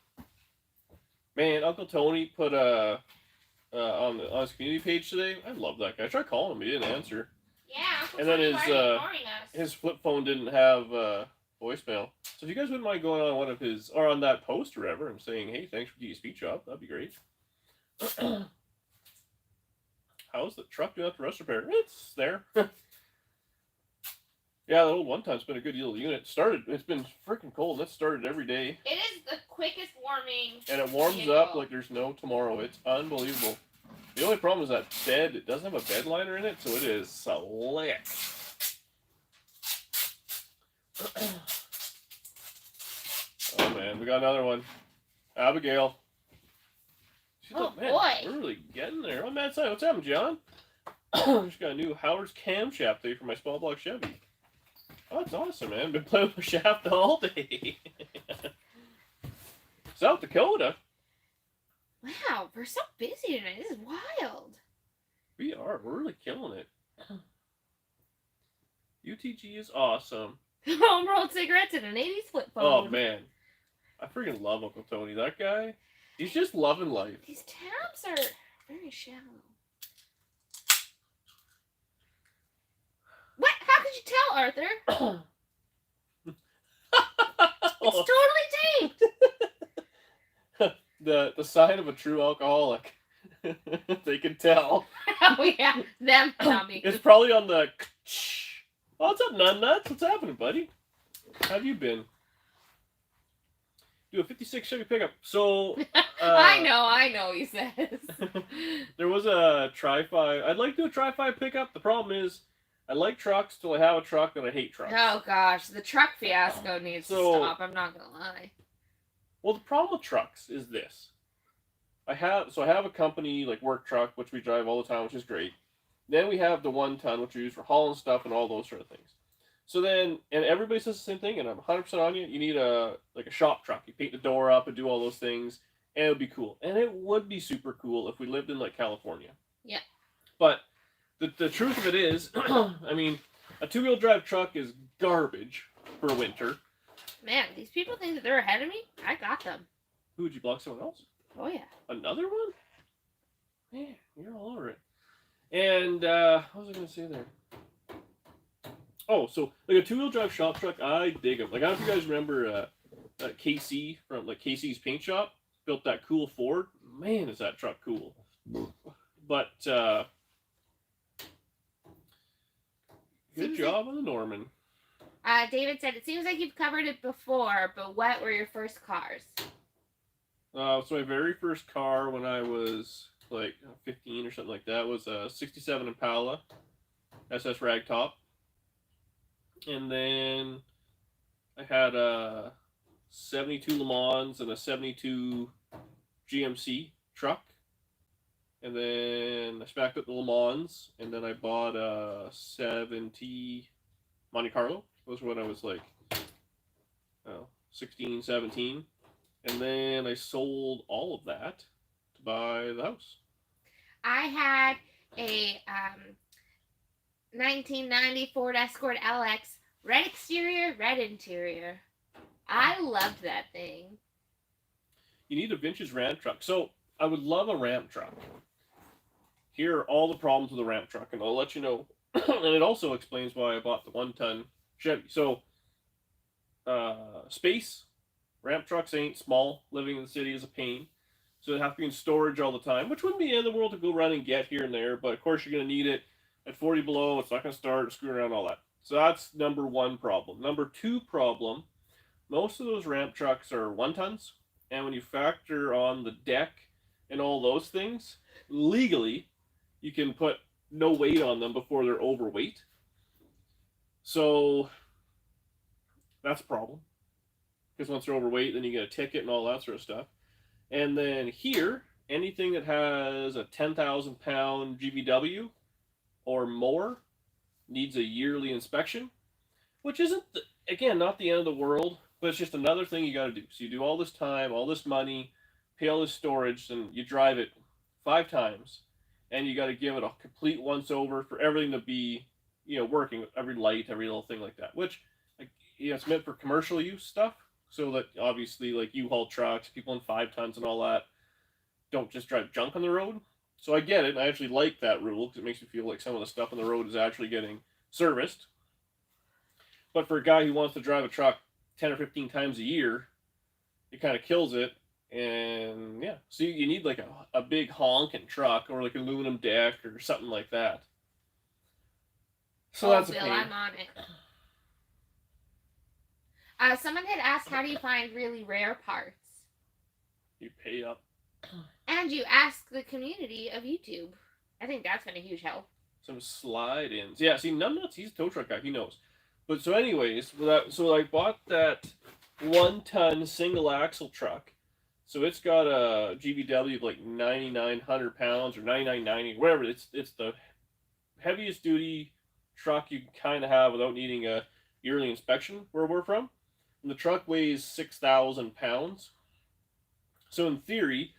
Man, Uncle Tony put on his community page today. I love that guy. I tried calling him, but he didn't answer. Yeah, Uncle And then Tony started ignoring us. his flip phone didn't have voicemail. So if you guys wouldn't mind going on one of his, or on that post or whatever, and saying, hey, thanks for GE Speed Shop, that'd be great. How's the truck doing after rust repair? It's there. Yeah, the old one time's been a good little unit. It's been freaking cold, and it started every day. It is the quickest warming. And it warms vehicle. up like there's no tomorrow. It's unbelievable. The only problem is that bed, it doesn't have a bed liner in it, so it is slick. Oh man, we got another one. Abigail. Oh, man, boy. we're really getting there. Oh, Matt, what's happening, John? Just got a new Howard's camshaft today for my small block Chevy. Oh, that's awesome, man. Been playing with the shaft all day. South Dakota. Wow, we're so busy tonight. This is wild. We are. We're really killing it. UTG is awesome. Home rolled cigarettes and an 80s flip phone. Oh, man. I freaking love Uncle Tony. That guy, he's just loving life. These tabs are very shallow. What? How could you tell, Arthur? It's totally taped. The sign of a true alcoholic. They can tell. Oh, yeah. Them, not me. It's probably on the... Oh, what's up, Nuts? What's happening, buddy? How have you been? Do a 56 Chevy pickup. So... I know, he says. There was a Tri-Fi. I'd like to do a Tri-Fi pickup. The problem is, I like trucks till I have a truck, and I hate trucks. Oh, gosh. The truck fiasco needs to stop. I'm not going to lie. Well, the problem with trucks is this. I have a company, like work truck, which we drive all the time, which is great. Then we have the 1 ton, which we use for hauling stuff and all those sort of things. So then, and everybody says the same thing, and I'm 100% on you. You need a shop truck. You paint the door up and do all those things, and it would be cool. And it would be super cool if we lived in like California. Yeah. But the truth of it is, I mean, a 2-wheel drive truck is garbage for winter. Man, these people think that they're ahead of me. I got them. Who, would you block someone else? Oh, yeah. Another one? Man, you're all over it. And, what was I going to say there? Oh, so, like a 2-wheel drive shop truck, I dig them. Like, I don't know if you guys remember KC from, like, KC's Paint Shop. Built that cool Ford. Man, is that truck cool. But, good job on the Norman. David said, it seems like you've covered it before, but what were your first cars? So my very first car when I was like 15 or something like that was a 67 Impala SS Ragtop. And then I had a 72 Le Mans and a 72 GMC truck. And then I spacked up the Le Mans, and then I bought a 70 Monte Carlo. Those were when I was like 16, 17. And then I sold all of that to buy the house. I had a 1990 Ford Escort LX, red exterior, red interior. I loved that thing. You need a vintage ramp truck. So I would love a ramp truck. Here are all the problems with a ramp truck, and I'll let you know. And it also explains why I bought the 1-ton Chevy. So, space, ramp trucks ain't small. Living in the city is a pain. So they have to be in storage all the time, which wouldn't be the end of the world to go run and get here and there. But of course, you're going to need it at 40 below. It's not going to start, screw around, all that. So that's number one problem. Number two problem, most of those ramp trucks are 1-tons. And when you factor on the deck and all those things, legally, you can put no weight on them before they're overweight. So that's a problem. Because once they're overweight, then you get a ticket and all that sort of stuff. And then here, anything that has a 10,000 pound GVW or more needs a yearly inspection, which isn't, again, not the end of the world, but it's just another thing you got to do. So you do all this time, all this money, pay all this storage, and you drive it 5 times, and you got to give it a complete once over for everything to be, working, every light, every little thing like that. Which, it's meant for commercial use stuff. So that obviously, like U-Haul trucks, people in 5 tons and all that, don't just drive junk on the road. So I get it, and I actually like that rule because it makes me feel like some of the stuff on the road is actually getting serviced. But for a guy who wants to drive a truck 10 or 15 times a year, it kind of kills it. And yeah, so you need like a big honking truck or like an aluminum deck or something like that. So that's a Bill, pain. I'm on it. Someone had asked, how do you find really rare parts? You pay up. And you ask the community of YouTube. I think that's been a huge help. Some slide-ins. Yeah, see, Numbnuts, he's a tow truck guy. He knows. But so anyways, so I bought that 1-ton single axle truck. So it's got a GVW of like 9,900 pounds or 9,990, whatever. It's the heaviest duty truck you can kind of have without needing a yearly inspection where we're from. And the truck weighs 6,000 pounds. So in theory,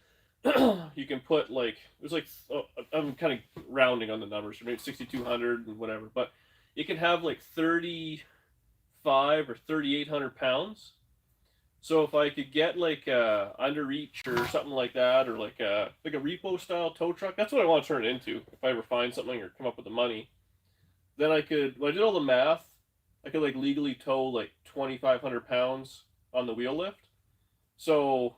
you can put I'm kind of rounding on the numbers, maybe 6,200 and whatever, but it can have like 3,500 or 3,800 pounds. So if I could get like a underreach or something like that, or like a repo style tow truck, that's what I want to turn it into. If I ever find something or come up with the money, then I could. When I did all the math, I could like legally tow like 2,500 pounds on the wheel lift. So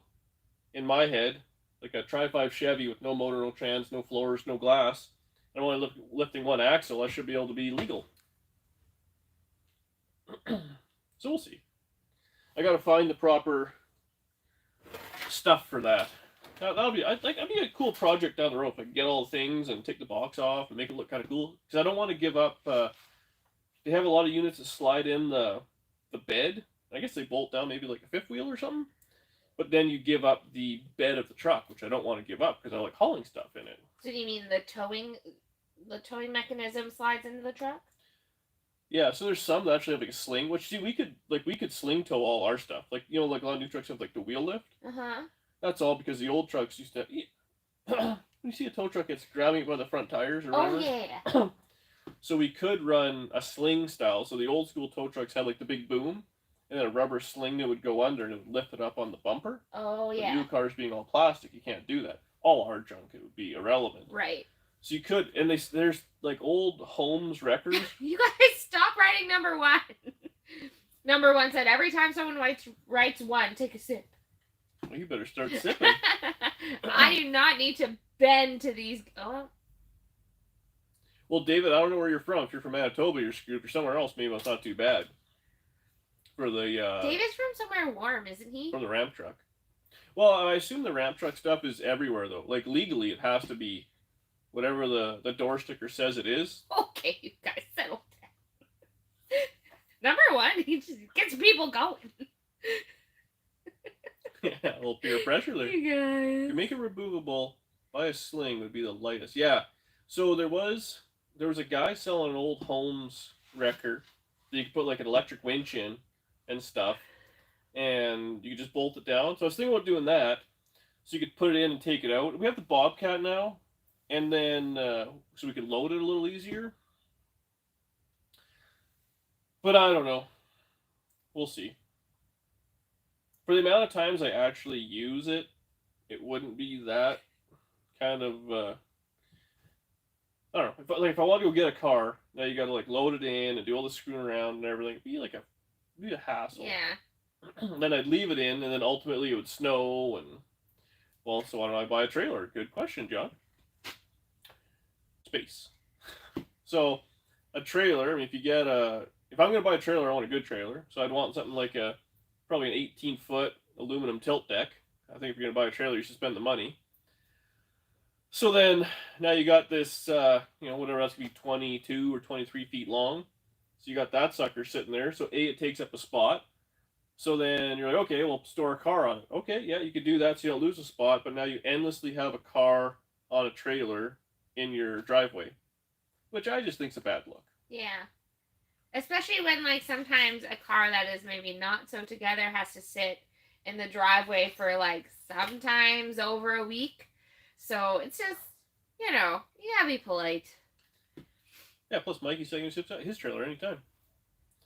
in my head, like a Tri-5 Chevy with no motor, no trans, no floors, no glass, and I'm only lifting one axle, I should be able to be legal. So we'll see. I gotta find the proper stuff for that. That'll be, that'd be a cool project down the road if I can get all the things and take the box off and make it look kind of cool. Because I don't want to give up. They have a lot of units that slide in the bed. I guess they bolt down maybe like a fifth wheel or something. But then you give up the bed of the truck, which I don't want to give up because I like hauling stuff in it. So do you mean the towing mechanism slides into the truck? Yeah, so there's some that actually have like a sling, which see we could sling tow all our stuff. Like like a lot of new trucks have like the wheel lift. Uh-huh. That's all because the old trucks used to when you see a tow truck, it's grabbing by the front tires or whatever. Oh yeah. So we could run a sling style. So the old school tow trucks had like the big boom and then a rubber sling that would go under and it would lift it up on the bumper. Oh yeah. But new cars being all plastic, you can't do that. All our junk, it would be irrelevant. Right. So you could, and there's like old Holmes wreckers. You guys stop writing number 1. Number 1 said, every time someone writes 1, take a sip. Well, you better start sipping. I do not need to bend to these. Oh. Well, David, I don't know where you're from. If you're from Manitoba, you're screwed. If you're somewhere else, maybe it's not too bad. For the David's from somewhere warm, isn't he? From the ramp truck. Well, I assume the ramp truck stuff is everywhere though. Like legally, it has to be whatever the door sticker says it is. Okay, you guys settle down. Number 1, he just gets people going. Yeah, a little peer pressure there. You guys. To make it removable by a sling would be the lightest. Yeah. So there was a guy selling an old Holmes wrecker that you could put like an electric winch in and stuff, and you could just bolt it down. So I was thinking about doing that, so you could put it in and take it out. We have the Bobcat now, and then so we could load it a little easier. But I don't know. We'll see. For the amount of times I actually use it, it wouldn't be that kind of. I don't know. If I want to go get a car, now you got to like load it in and do all the screwing around and everything. It'd be a hassle. Yeah. Then I'd leave it in, and then ultimately it would snow, and well, so why don't I buy a trailer? Good question, John. Space. So a trailer. I mean, if I'm gonna buy a trailer, I want a good trailer. So I'd want something like probably an 18-foot aluminum tilt deck. I think if you're gonna buy a trailer, you should spend the money. So then, now you got this, whatever that's gonna be 22 or 23 feet long. So you got that sucker sitting there. So it takes up a spot. So then you're like, okay, well, store a car on it. Okay, yeah, you could do that so you don't lose a spot. But now you endlessly have a car on a trailer in your driveway, which I just think's a bad look. Yeah. Especially when, like, sometimes a car that is maybe not so together has to sit in the driveway for, like, sometimes over a week. So it's just, you gotta be polite. Yeah, plus Mikey's taking his trailer anytime.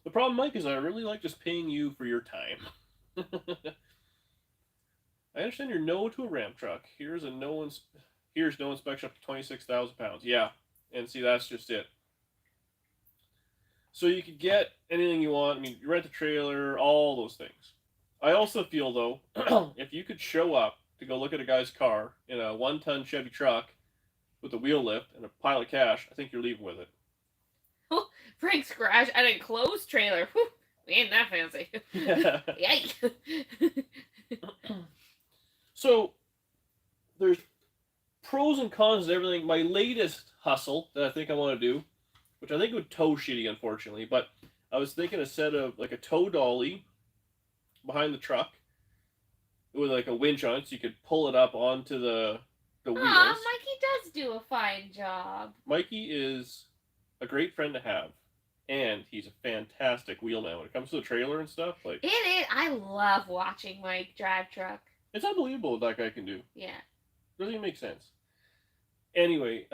The problem, Mike, is I really like just paying you for your time. I understand you're no to a Ram truck. Here's no inspection up to 26,000 pounds. Yeah, and see, that's just it. So you could get anything you want. I mean, you rent a trailer, all those things. I also feel, though, if you could show up to go look at a guy's car in a 1-ton Chevy truck with a wheel lift and a pile of cash, I think you're leaving with it. Frank's garage at an enclosed trailer. Whew, we ain't that fancy. Yikes. So, there's pros and cons to everything. My latest hustle that I think I want to do, which I think would tow shitty, unfortunately, but I was thinking a set of, like, a tow dolly behind the truck with, like, a winch on it so you could pull it up onto the wheels. Mikey does do a fine job. Mikey is a great friend to have, and he's a fantastic wheelman when it comes to the trailer and stuff. Like, it is. I love watching Mike drive truck. It's unbelievable what that guy can do. Yeah. Doesn't even make sense. Anyway,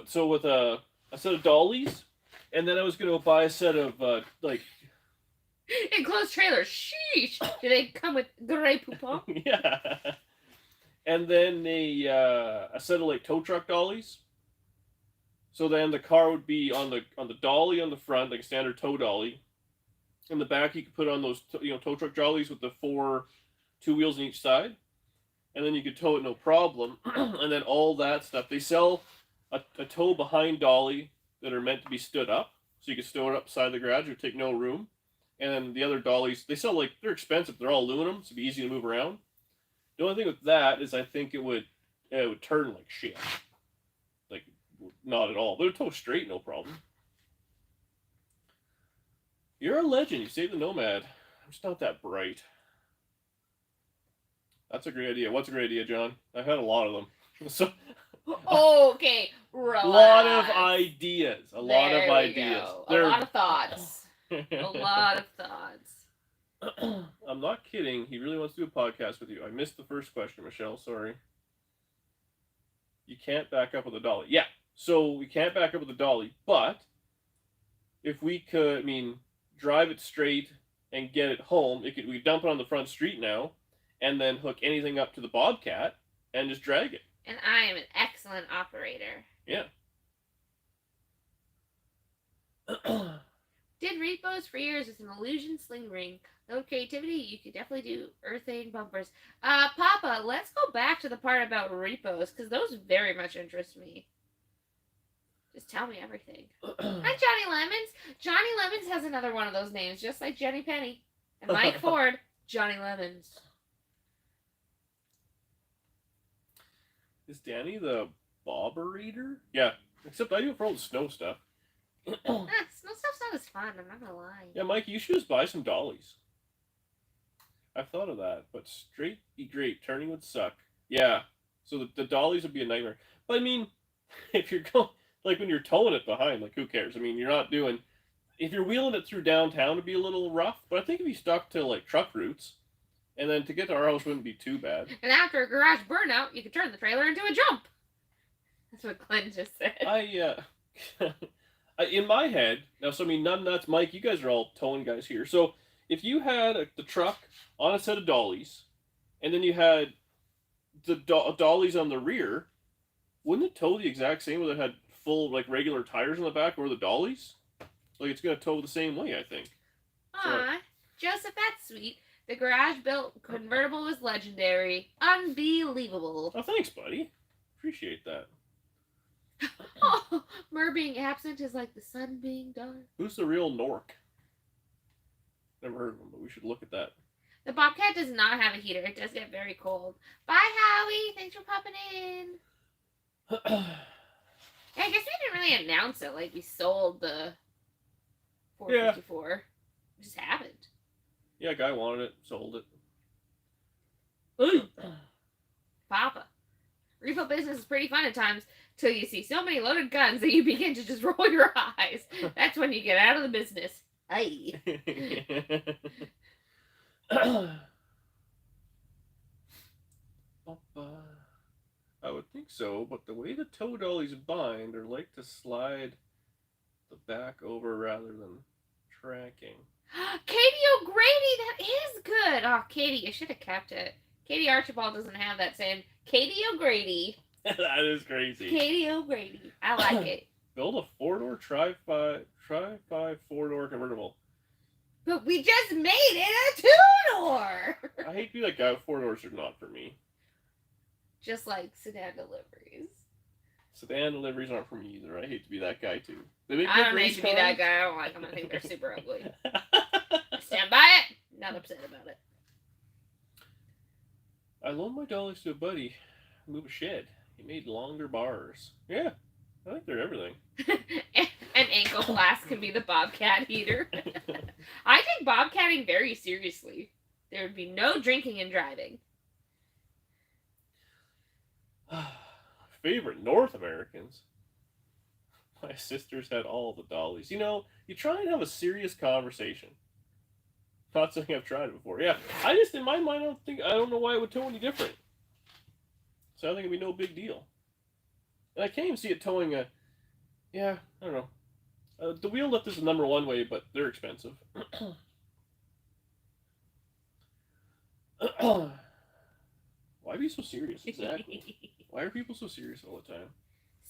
so with a set of dollies, and then I was gonna buy a set of enclosed trailers. Sheesh! Do they come with Grey Poupon? Yeah. And then a set of like tow truck dollies. So then the car would be on the dolly on the front, like a standard tow dolly. In the back, you could put on those tow truck dollies with the 2 wheels on each side, and then you could tow it no problem. And then all that stuff, they sell a tow behind dolly that are meant to be stood up, so you could store it up beside the garage. It would take no room. And then the other dollies, they sell they're expensive. They're all aluminum, so it'd be easy to move around. The only thing with that is I think it would turn like shit. Like, not at all. But it would tow straight, no problem. You're a legend. You saved the Nomad. I'm just not that bright. That's a great idea. What's a great idea, John? I've had a lot of them. So, okay, relax. A lot of ideas. A lot of ideas. A lot of thoughts. A lot of thoughts. I'm not kidding. He really wants to do a podcast with you. I missed the first question, Michelle. Sorry. You can't back up with a dolly. Yeah. So we can't back up with a dolly, but if we could, drive it straight and get it home, we dump it on the front street now, and then hook anything up to the Bobcat and just drag it. And I am an excellent operator. Yeah. Did repos for years with an illusion sling ring. No creativity, you could definitely do earthing bumpers. Papa, let's go back to the part about repos, because those very much interest me. Just tell me everything. Hi, Johnny Lemons. Johnny Lemons has another one of those names, just like Jenny Penny. And Mike Ford, Johnny Lemons. Is Danny the bobberator? Yeah, except I do it for all the snow stuff. Snow stuff's not as fun, I'm not gonna lie. Yeah, Mike, you should just buy some dollies. I've thought of that, but straight be great. Turning would suck. Yeah, so the dollies would be a nightmare. But if you're going, like when you're towing it behind, like who cares? You're not doing, if you're wheeling it through downtown, it'd be a little rough, but I think if you stuck to like truck routes, and then to get to our house wouldn't be too bad. And after a garage burnout, you could turn the trailer into a jump. That's what Glenn just said. In my head, now, so I mean, nuts, Mike, you guys are all towing guys here. So if you had the truck on a set of dollies, and then you had the dollies on the rear, wouldn't it tow the exact same whether it had full, like, regular tires on the back or the dollies? Like, it's going to tow the same way, I think. Aw, Joseph, that's sweet. The garage-built convertible was legendary. Unbelievable. Oh, thanks, buddy. Appreciate that. Oh, Mur being absent is like the sun being dark. Who's the real Nork? Never heard of him, but we should look at that. The Bobcat does not have a heater. It does get very cold. Bye, Howie. Thanks for popping in. Yeah, I guess we didn't really announce it. Like, we sold the 454. Yeah. It just happened. Yeah, a guy wanted it, sold it. Ooh. Papa. Repo business is pretty fun at times till you see so many loaded guns that you begin to just roll your eyes. That's when you get out of the business. Aye. I would think so, but the way the tow dollies bind are like to slide the back over rather than tracking. Katie O'Grady, that is good. Oh, Katie, you should have kept it. Katie Archibald doesn't have that same. Katie O'Grady. That is crazy. Katie O'Grady. I like it. Build a 4-door tri-5 4-door convertible. But we just made it a 2-door. I hate to be that guy. 4-doors are not for me. Just like sedan deliveries. Sedan deliveries aren't for me either. I hate to be that guy too. I don't hate to be that guy. I don't like them. I think they're super ugly. I stand by it. Not upset about it. I loaned my dollies to a buddy. Move a shed. He made longer bars. Yeah, I think they're everything. An ankle flask can be the Bobcat heater. I take Bobcatting very seriously. There would be no drinking and driving. Favorite North Americans. My sisters had all the dollies. You know, you try and have a serious conversation. Not saying I've tried it before. Yeah, I just, in my mind, I don't know why it would tow any different. So I think it'd be no big deal. And I can't even see it towing a, yeah, I don't know. The wheel lift is the number one way, but they're expensive. Why be so serious? Exactly. Why are people so serious all the time?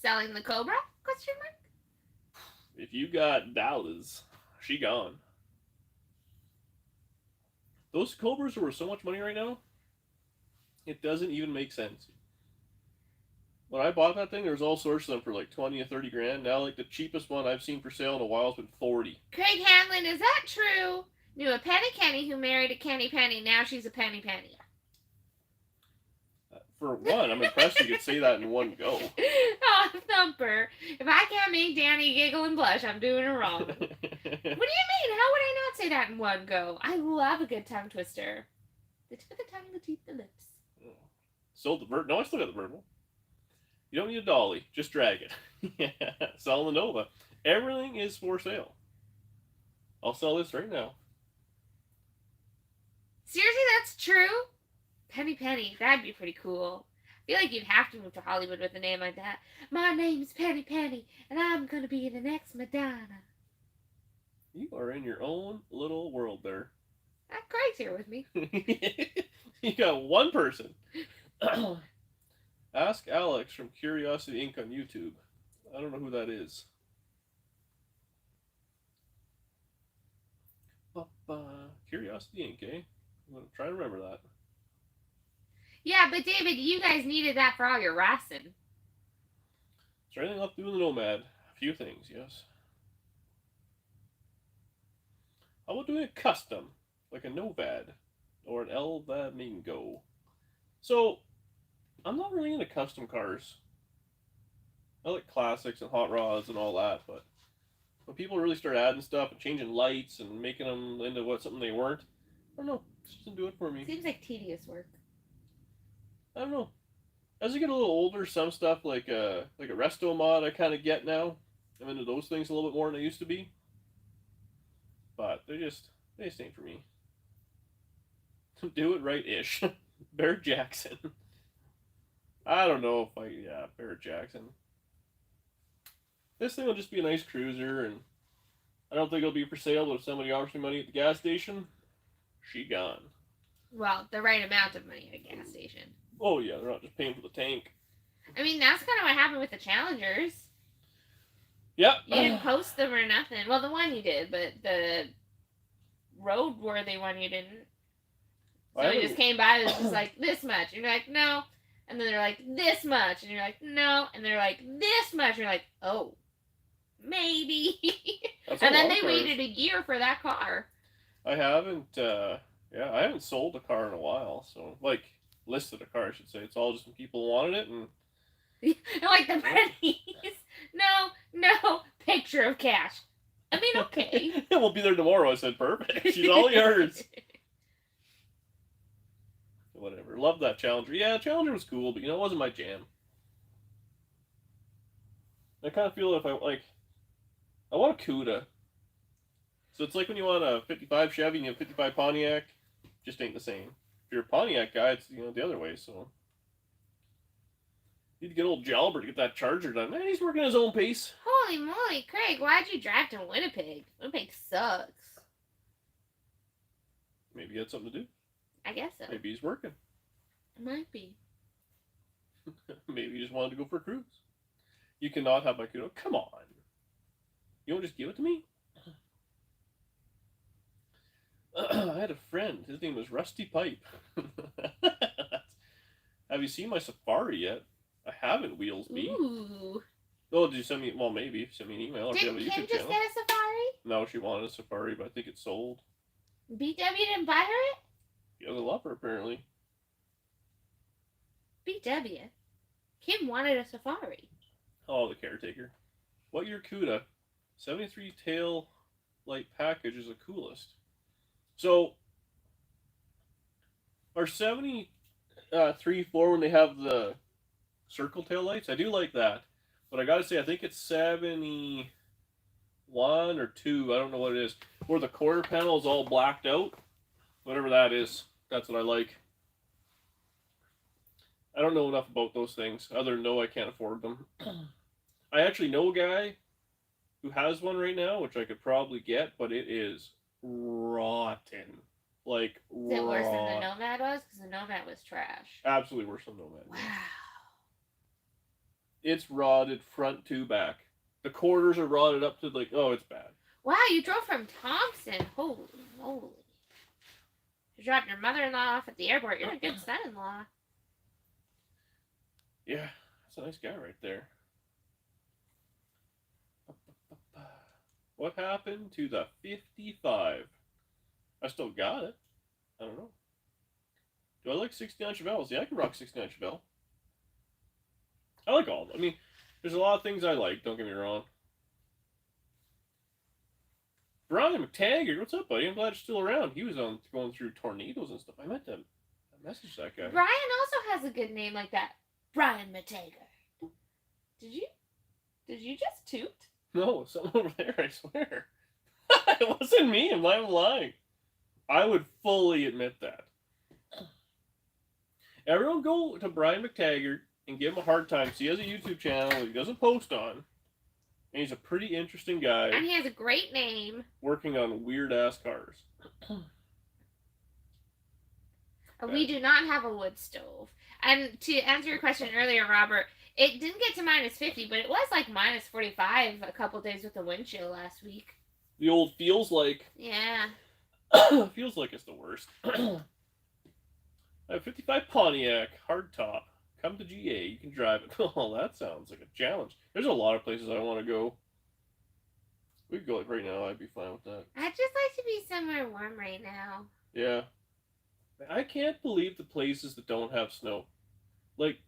Selling the Cobra? Question mark? If you got dollars, she gone. Those Cobras are worth so much money right now, it doesn't even make sense. When I bought that thing, there was all sorts of them for like 20 or 30 grand. Now, like, the cheapest one I've seen for sale in a while has been 40. Craig Hanlon, is that true? Knew a Penny Kenny who married a Kenny Penny. Now she's a Penny Penny. For one, I'm impressed you could say that in one go. Oh, Thumper. If I can't make Danny giggle and blush, I'm doing it wrong. What do you mean? How would I not say that in one go? I love a good tongue twister. The tip of the tongue, the teeth, the lips. Sold the vertical. No, I still got the vertical. You don't need a dolly. Just drag it. Yeah, sell the Nova. Everything is for sale. I'll sell this right now. Seriously, that's true? Penny Penny, that'd be pretty cool. I feel like you'd have to move to Hollywood with a name like that. My name's Penny Penny, and I'm gonna be the next Madonna. You are in your own little world there. Craig's here with me. You got one person. Ask Alex from Curiosity Inc. on YouTube. I don't know who that is. Curiosity Inc., eh? I'm going to try to remember that. Yeah, but David, you guys needed that for all your racing. Is there anything left to do in the Nomad? A few things, yes. How about doing a custom, like a Novad, or an Elvamingo? So, I'm not really into custom cars. I like classics and hot rods and all that, but when people really start adding stuff and changing lights and making them into something they weren't, I don't know, it just doesn't do it for me. Seems like tedious work. I don't know. As I get a little older, some stuff like a resto mod I kind of get now. I'm into those things a little bit more than I used to be. But they just ain't for me. Do it right-ish. Barrett Jackson. I don't know if Barrett Jackson. This thing will just be a nice cruiser, and I don't think it'll be for sale, but if somebody offers me money at the gas station, she gone. Well, the right amount of money at a gas station. Oh, yeah, they're not just paying for the tank. I mean, that's kind of what happened with the Challengers. Yep. You didn't post them or nothing. Well, the one you did, but the roadworthy one you didn't. Somebody just came by and was just like, this much. And you're like, no. And then they're like, this much. And you're like, no. And they're like, this much. And you're like, oh, maybe. And then they waited a year for that car. I haven't, I haven't sold a car in a while. So, like, listed a car, I should say. It's all just when people wanted it. And like the pennies. No, picture of cash. I mean, okay. We'll be there tomorrow. I said, perfect. She's all yours. Whatever. Love that Challenger. Yeah, Challenger was cool, but, it wasn't my jam. I kind of feel if I want a CUDA. So it's like when you want a 55 Chevy and you have 55 Pontiac, just ain't the same. If you're a Pontiac guy, it's, the other way, so. Need to get old Jalbert to get that Charger done. Man, he's working at his own pace. Holy moly, Craig, why'd you drive to Winnipeg? Winnipeg sucks. Maybe he had something to do. I guess so. Maybe he's working. It might be. Maybe he just wanted to go for a cruise. You cannot have my CUDA. Come on. You won't just give it to me? I had a friend. His name was Rusty Pipe. Have you seen my Safari yet? I haven't, Wheels B. Ooh. Oh, did you send me? Well, maybe. Send me an email. Didn't Kim just get a Safari? No, she wanted a Safari, but I think it's sold. BW didn't buy her it? He doesn't love her, apparently. BW? Kim wanted a Safari. Oh, the caretaker. What year CUDA? 73 tail light package is the coolest. So, our 73 floor when they have the circle tail lights, I do like that. But I gotta say, I think it's 71 or 2, I don't know what it is, where the quarter panel is all blacked out. Whatever that is, that's what I like. I don't know enough about those things, other than know I can't afford them. I actually know a guy who has one right now, which I could probably get, but it is rotten. Like, is it worse than the Nomad was? Because the Nomad was trash. Absolutely worse than Nomad. Wow. It's rotted front to back. The quarters are rotted up to it's bad. Wow, you drove from Thompson. Holy moly. You dropped your mother-in-law off at the airport. You're a good son-in-law. Yeah, that's a nice guy right there. What happened to the 55? I still got it. I don't know. Do I like 69 Chevelles? Yeah, I can rock 69 Chevelle. I like all of them. I mean, there's a lot of things I like, don't get me wrong. Brian McTaggart, what's up, buddy? I'm glad you're still around. He was going through tornadoes and stuff. I meant to message that guy. Brian also has a good name like that. Brian McTaggart. Did you just toot? No, someone over there, I swear. It wasn't me. Am I lying? I would fully admit that. Everyone go to Brian McTaggart and give him a hard time. So he has a YouTube channel that he doesn't post on. And he's a pretty interesting guy. And he has a great name. Working on weird-ass cars. We do not have a wood stove. And to answer your question earlier, Robert, it didn't get to minus 50, but it was like minus 45 a couple days with the wind chill last week. The old feels like. Yeah. Feels like it's the worst. I have 55 Pontiac, hardtop. Come to GA, you can drive it. Oh, that sounds like a challenge. There's a lot of places I want to go. We could go like right now, I'd be fine with that. I'd just like to be somewhere warm right now. Yeah. I can't believe the places that don't have snow. Like,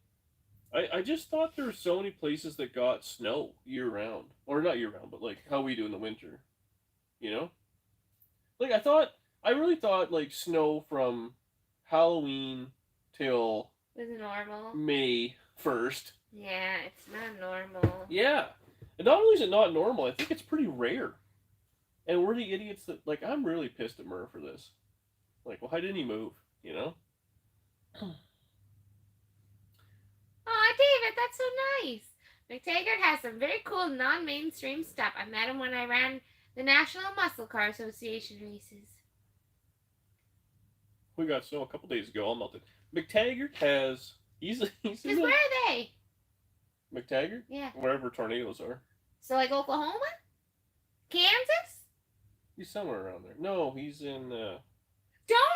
I just thought there were so many places that got snow year-round. Or not year-round, but like how we do in the winter. You know? Like, I really thought, like, snow from Halloween till Was it normal? May 1st. Yeah, it's not normal. Yeah. And not only is it not normal, I think it's pretty rare. And we're the idiots that, like, I'm really pissed at Murr for this. Like, why didn't he move? You know? Aw, David, that's so nice. McTaggart has some very cool non-mainstream stuff. I met him when I ran the National Muscle Car Association races. We got snow a couple days ago. All melted. McTaggart has. He's Because where are they? McTaggart? Yeah. Wherever tornadoes are. So like Oklahoma? Kansas? He's somewhere around there. No, he's in. Don't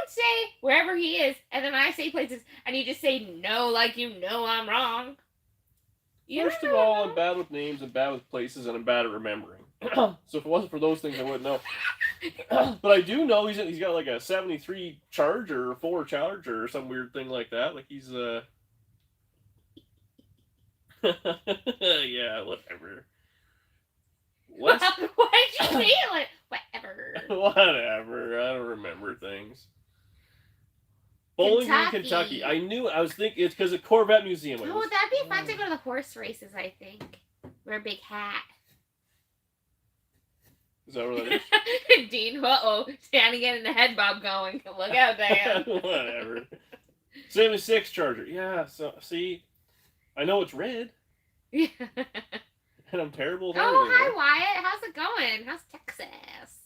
say wherever he is, and then I say places, and you just say no like you know I'm wrong. First of all, I'm bad with names and bad with places, and I'm bad at remembering. So if it wasn't for those things, I wouldn't know. But I do know he's got like a 73 Charger or 4 Charger or some weird thing like that. Like he's yeah, whatever. What's... Why did you feel it? Whatever. Whatever. I don't remember things. Bowling Green, Kentucky. I knew. I was thinking it's because of Corvette Museum. Oh, that'd be fun to go to the horse races. I think wear a big hat. Is that where that is? Dean, standing in the head bob going. Look out, Dan. Whatever. 76 Charger. Yeah. So see, I know it's red. Yeah. And I'm terrible. Oh, hi Wyatt. How's it going? How's Texas?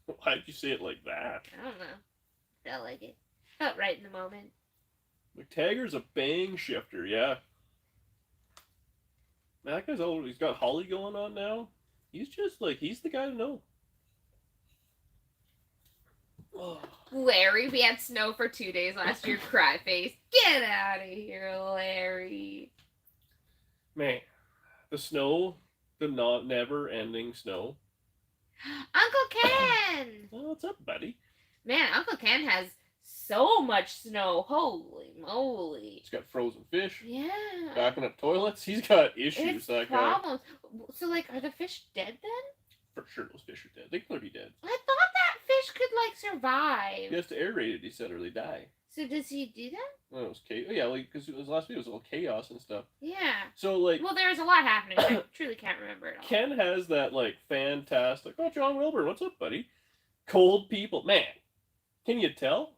Why did you say it like that? I don't know. Felt like it. Felt right in the moment. McTaggart's a bang shifter, yeah. Man, that guy's old. He's got Holly going on now. He's just like, he's the guy to know. Oh. Larry, we had snow for 2 days last year. Cry face. Get out of here, Larry. Man, the snow, the never-ending snow. Uncle Ken! Oh, what's up, buddy? Man, Uncle Ken has so much snow. Holy moly. He's got frozen fish. Yeah. Backing up toilets. He's got issues. It's that problems. So, like, are the fish dead then? For sure those fish are dead. They could be dead. I thought that fish could, like, survive. He has to aerate it, he said, or they die. So does he do that? Well, it was chaos. Yeah, like, because it was last week, it was all chaos and stuff. Yeah. So, like... Well, there's a lot happening. I truly can't remember it all. Ken has that, like, fantastic... Oh, John Wilbur, what's up, buddy? Cold people. Man, can you tell?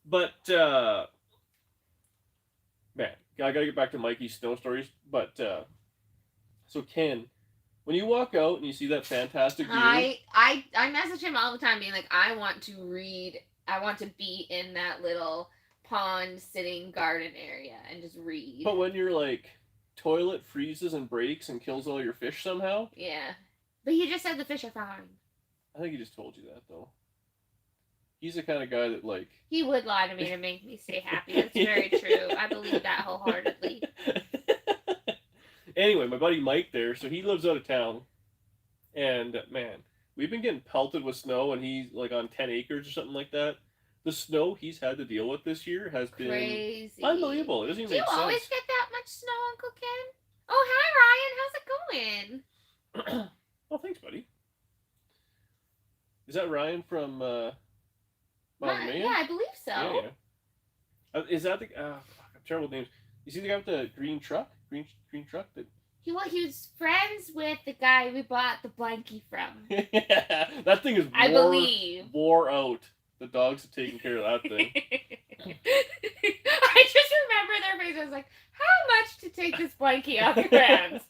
But, man, I gotta get back to Mikey's snow stories. But, so Ken, when you walk out and you see that fantastic view... I message him all the time being like, I want to read... I want to be in that little pond sitting garden area and just read. But when your, like, toilet freezes and breaks and kills all your fish somehow... Yeah. But he just said the fish are fine. I think he just told you that, though. He's the kind of guy that, like... He would lie to me to make me stay happy. That's very true. I believe that wholeheartedly. Anyway, my buddy Mike there, so he lives out of town. And, man, we've been getting pelted with snow, and he's, like, on 10 acres or something like that. The snow he's had to deal with this year has been... Crazy. Unbelievable. It doesn't even make sense. Do you always get that much snow, Uncle Ken? Oh, hi, Ryan. How's it going? Oh, thanks, buddy. Is that Ryan from... Yeah, I believe so. Yeah. Is that the terrible names? You see the guy with the green truck? Green truck that He was friends with the guy we bought the blankie from. Yeah, that thing is I believe wore out. The dogs have taken care of that thing. I just remember their faces. I was like, how much to take this blankie off your hands?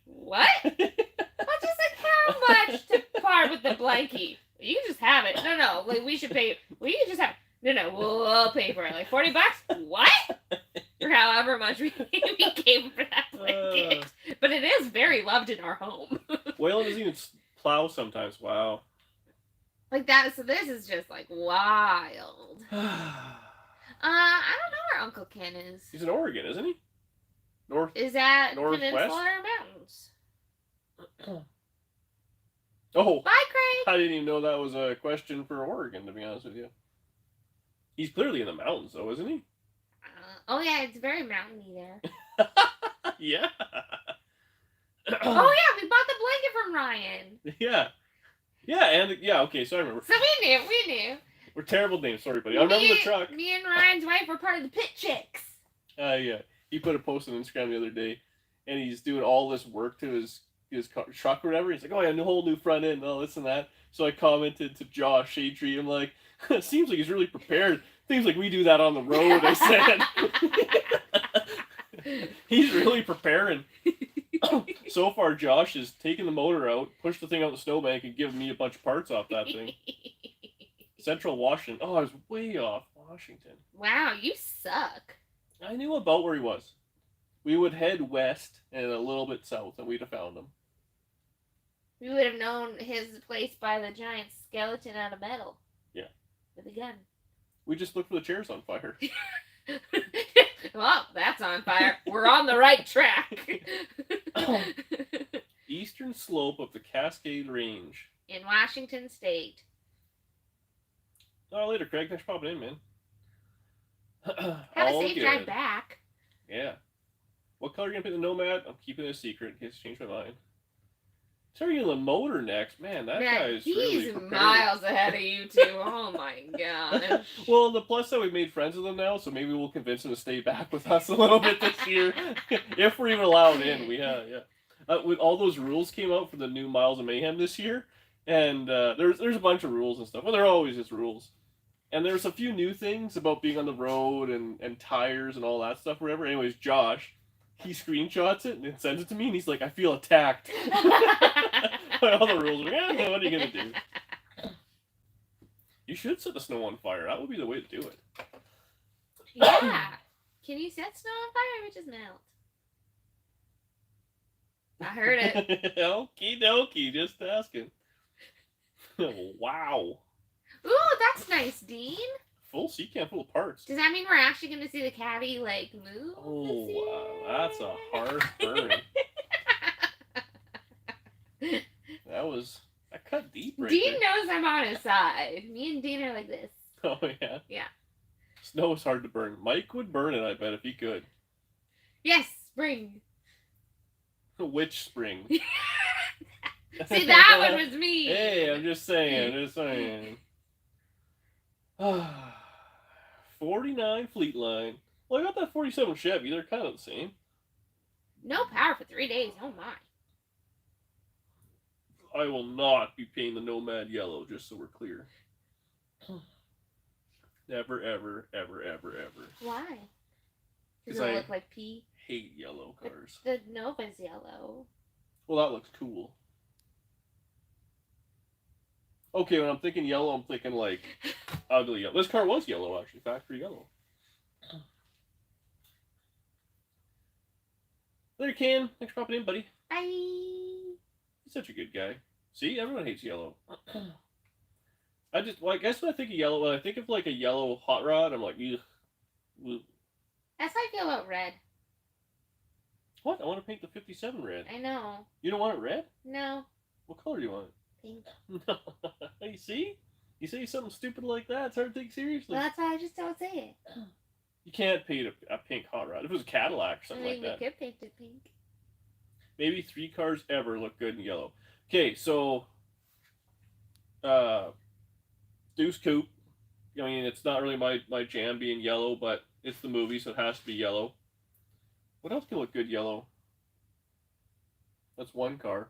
What? I was just like, how much to part with the blankie? You can just have it. No, like we should pay. We can just have. No, we'll pay for it. Like $40. What? Or however much we gave for that blanket. But it is very loved in our home. Waylon doesn't even plow sometimes. Wow. Like that. So this is just like wild. I don't know where Uncle Ken is. He's in Oregon, isn't he? Is that Northwest? Peninsula or Mountains? Oh. Bye, Craig. I didn't even know that was a question for Oregon, to be honest with you. He's clearly in the mountains, though, isn't he? Oh, yeah, it's very mountainy there. Yeah. Oh, yeah, we bought the blanket from Ryan. Yeah. Yeah, and, yeah, okay, so I remember. So we knew. We're terrible names, sorry, buddy. I remember the truck. Me and Ryan's wife were part of the Pit Chicks. Yeah. He put a post on Instagram the other day, and he's doing all this work to his truck or whatever. He's like, oh, yeah, whole new front end, all this and that. So I commented to Josh Shade Tree, I'm like, it seems like he's really prepared. Seems like we do that on the road, I said. He's really preparing. So far, Josh is taking the motor out, pushed the thing out the snowbank, and giving me a bunch of parts off that thing. Central Washington. Oh, I was way off Washington. Wow, you suck. I knew about where he was. We would head west and a little bit south, and we'd have found him. We would have known his place by the giant skeleton out of metal. Yeah. With a gun. We just looked for the chairs on fire. Well, that's on fire. We're on the right track. Eastern slope of the Cascade Range. In Washington State. Oh, later, Craig. Thanks for popping in, man. Have a safe drive back. Yeah. What color are you going to paint the Nomad? I'm keeping it a secret in case I change my mind. Starting the motor next. Man, that guy's really he's prepared. miles ahead of you two. Oh my god. Well, the plus side, we've made friends with him now, so maybe we'll convince him to stay back with us a little bit this year. If we're even allowed in. Yeah. With all those rules came out for the new Miles of Mayhem this year, and there's a bunch of rules and stuff. Well, there are always just rules. And there's a few new things about being on the road and tires and all that stuff, whatever. Anyways, Josh, he screenshots it and sends it to me, and he's like, I feel attacked. All the rules are like, what are you going to do? You should set the snow on fire. That would be the way to do it. Yeah. Can you set snow on fire or just melt? I heard it. Okie dokie, just asking. Wow. Ooh, that's nice, Dean. Full sea can full of parts. Does that mean we're actually going to see the caddy, like, move? Oh, wow. That's a hard burn. That cut deep right Dean there. knows I'm on his side. Me and Dean are like this. Oh, yeah? Yeah. Snow is hard to burn. Mike would burn it, I bet, if he could. Yes, spring. Which spring? See, that one was me. Hey, I'm just saying. 49 Fleet Line. Well, I got that 47 Chevy. They're kind of the same. No power for 3 days. Oh, my. I will not be painting the Nomad yellow, just so we're clear. Never, ever, ever, ever, ever. Why? Does 'Cause it I look like pee? hate yellow cars. The Nova's yellow. Well, that looks cool. Okay, when I'm thinking yellow, I'm thinking like ugly yellow. This car was yellow, actually. Factory yellow. There, Ken. Thanks for popping in, buddy. Bye. He's such a good guy. See, everyone hates yellow. I guess when I think of yellow, when I think of like a yellow hot rod, I'm like, ugh. That's how I feel about red. What? I want to paint the 57 red. I know. You don't want it red? No. What color do you want it? Pink. No. You see? You say something stupid like that, it's hard to take seriously. Well, that's why I just don't say it. You can't paint a pink hot rod. If it was a Cadillac or something like that. We could paint it pink. Maybe 3 cars ever look good in yellow. Okay, so Deuce Coupe. I mean, it's not really my jam being yellow, but it's the movie, so it has to be yellow. What else can look good yellow? That's one car.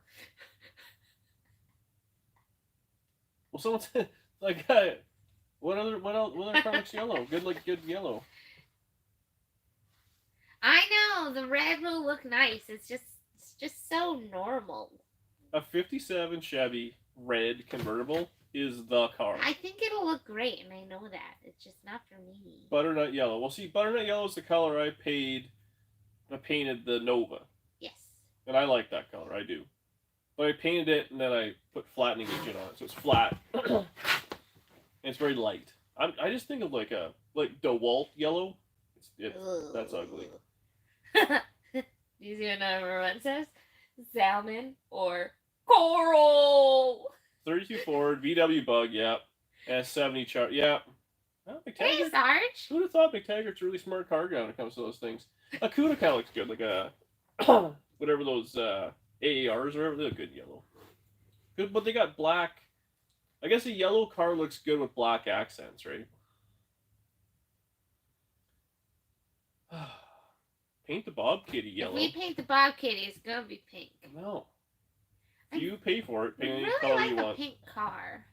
Well, someone said, like, what other car looks yellow? Good yellow. I know the red will look nice. It's just so normal. A 57 Chevy red convertible is the car. I think it'll look great, and I know that. It's just not for me. Butternut yellow. Well, see, butternut yellow is the color I painted the Nova. Yes. And I like that color, I do. But I painted it, and then I put flattening agent on it, so it's flat. And it's very light. I just think of like DeWalt yellow. That's ugly. Do you see what number one says? Salmon or coral. 32 Ford, VW Bug, yeah. And a 70 chart, yeah. Well, Hey, McTaggart. Sarge. Who would have thought McTaggart's a really smart car guy when it comes to those things? A Cuda kind of looks good, like a whatever those AARs or whatever. They're good yellow. Good, but they got black. I guess a yellow car looks good with black accents, right? Paint the Bob Kitty yellow. If we paint the Bob Kitty, it's gonna be pink. No. If you pay for it, I paint any really color like you a want. pink car.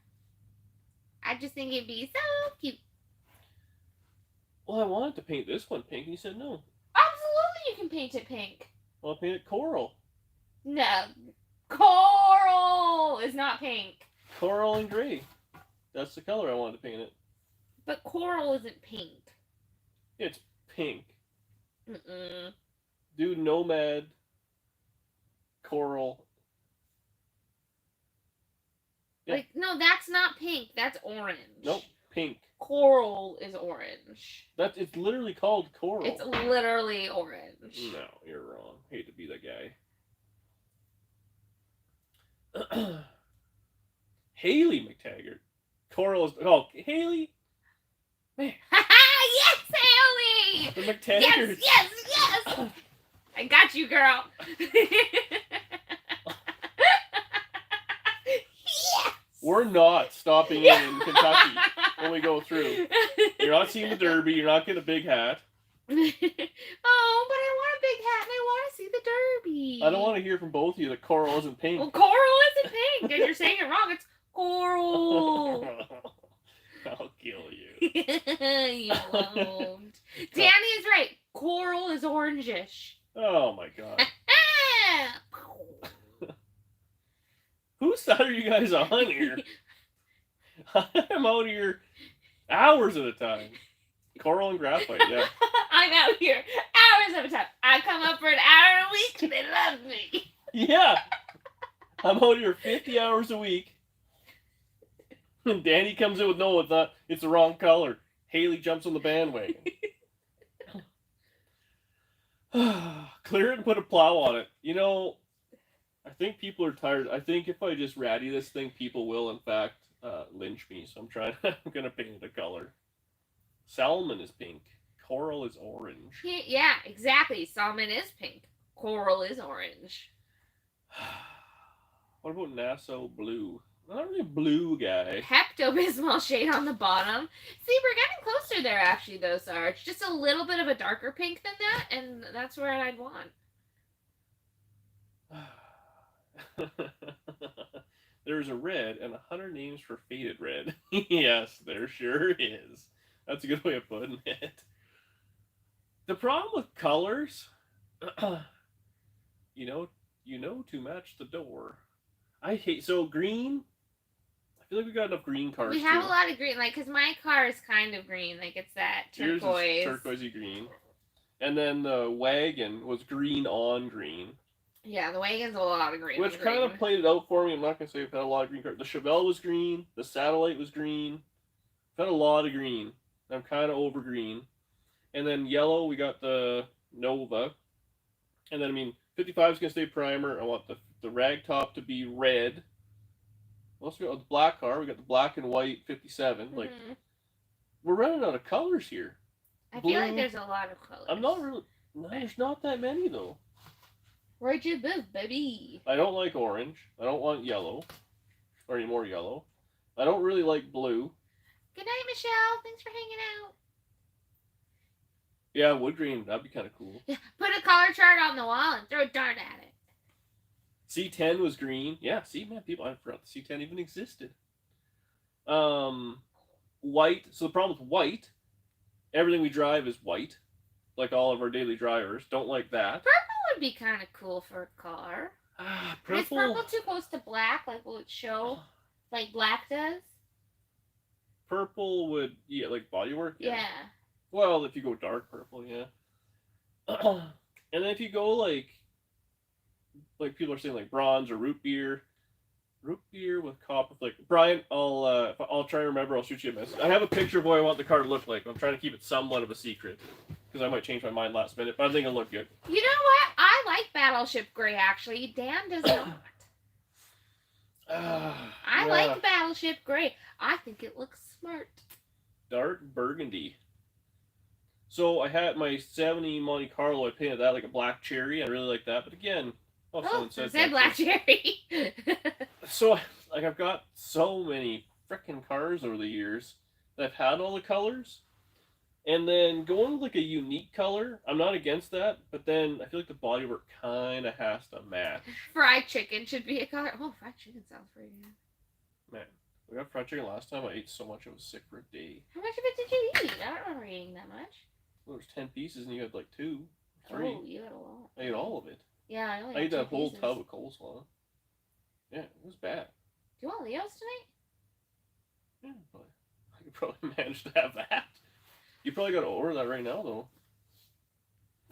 I just think it'd be so cute. Well, I wanted to paint this one pink, and you said no. Absolutely, you can paint it pink. Well, I'll paint it coral. No. Coral is not pink. Coral and gray. That's the color I wanted to paint it. But coral isn't pink. It's pink. Mm-mm. Do nomad. Coral. Yeah. Like, no, that's not pink. That's orange. Nope. Pink. Coral is orange. It's literally called coral. It's literally orange. No, you're wrong. Hate to be that guy. Haley McTaggart. Coral is... Oh, Haley? Man. Yes, Haley! The McTaggarts. Yes! I got you, girl. Yes! We're not stopping in Kentucky when we go through. You're not seeing the Derby. You're not getting a big hat. Oh, but I want a big hat and I want to see the Derby. I don't want to hear from both of you that coral isn't pink. Well, coral isn't pink, and you're saying it wrong. It's coral. I'll kill you. You won't. Danny is right. Coral is orangish. Oh my god. Whose side are you guys on here? I'm out here hours at a time. Coral and graphite, yeah. I'm out here hours at a time. I come up for an hour a week and they love me. Yeah. I'm out here 50 hours a week. And Danny comes in with, no, it's not. It's the wrong color. Haley jumps on the bandwagon. Clear it and put a plow on it. You know, I think people are tired. I think if I just ratty this thing, people will, in fact, lynch me. So I'm going to paint it a color. Salmon is pink. Coral is orange. Yeah, exactly. Salmon is pink. Coral is orange. What about Nassau blue? I'm not really a blue guy. Pepto-Bismol shade on the bottom. See, we're getting closer there, actually, though, Sarge. Just a little bit of a darker pink than that, and that's where I'd want. There's a red and 100 names for faded red. Yes, there sure is. That's a good way of putting it. The problem with colors, you know to match the door. I hate, so green, I feel like we got enough green cars We have too. a lot of green, like, because my car is kind of green. Like, it's that turquoise. Yours is turquoisey green. And then the wagon was green on green. Yeah, the wagon's a lot of green. Which kind of played it out for me. I'm not going to say I've had a lot of green cars. The Chevelle was green. The Satellite was green. I've had a lot of green. I'm kind of over green. And then yellow, we got the Nova. And then, 55 is going to stay primer. I want the rag top to be red. We also got the black car. We got the black and white 57. Like, we're running out of colors here. I feel like there's a lot of colors. I'm not really... No, there's not that many, though. Where'd you move, baby? I don't like orange. I don't want yellow. Or any more yellow. I don't really like blue. Good night, Michelle. Thanks for hanging out. Yeah, wood green. That'd be kind of cool. Yeah, put a color chart on the wall and throw a dart at it. C10 was green. Yeah, see, man, I forgot the C10 even existed. White. So the problem with white, everything we drive is white. Like all of our daily drivers. Don't like that. Purple would be kind of cool for a car. Purple. Is purple too close to black? Like, will it show like black does? Purple would, yeah, like bodywork? Yeah. Well, if you go dark purple, yeah. And then if you go like people are saying like bronze or root beer with copper, like Brian, I'll try and remember. I'll shoot you a message. I have a picture of what I want the car to look like. I'm trying to keep it somewhat of a secret because I might change my mind last minute, but I think it'll look good. You know what? I like Battleship Gray actually. Dan does not. I like Battleship Gray. I think it looks smart. Dark burgundy. So I had my 70 Monte Carlo. I painted that like a black cherry. I really like that. But again, it said black cherry. So like I've got so many frickin' cars over the years that I've had all the colors. And then going with like a unique color, I'm not against that, but then I feel like the bodywork kind of has to match. Fried chicken should be a color. Oh, fried chicken sounds pretty good. Man, we got fried chicken last time. I ate so much I was sick for a day. How much of it did you eat? I don't remember eating that much. Well, there was 10 pieces and you had like 2, 3. Oh, you had a lot. I ate all of it. Yeah, I only I had ate that 2 whole pieces. tub of coleslaw. Yeah, it was bad. Do you want Leo's tonight? Yeah, but I could probably manage to have that. You probably got to order that right now, though.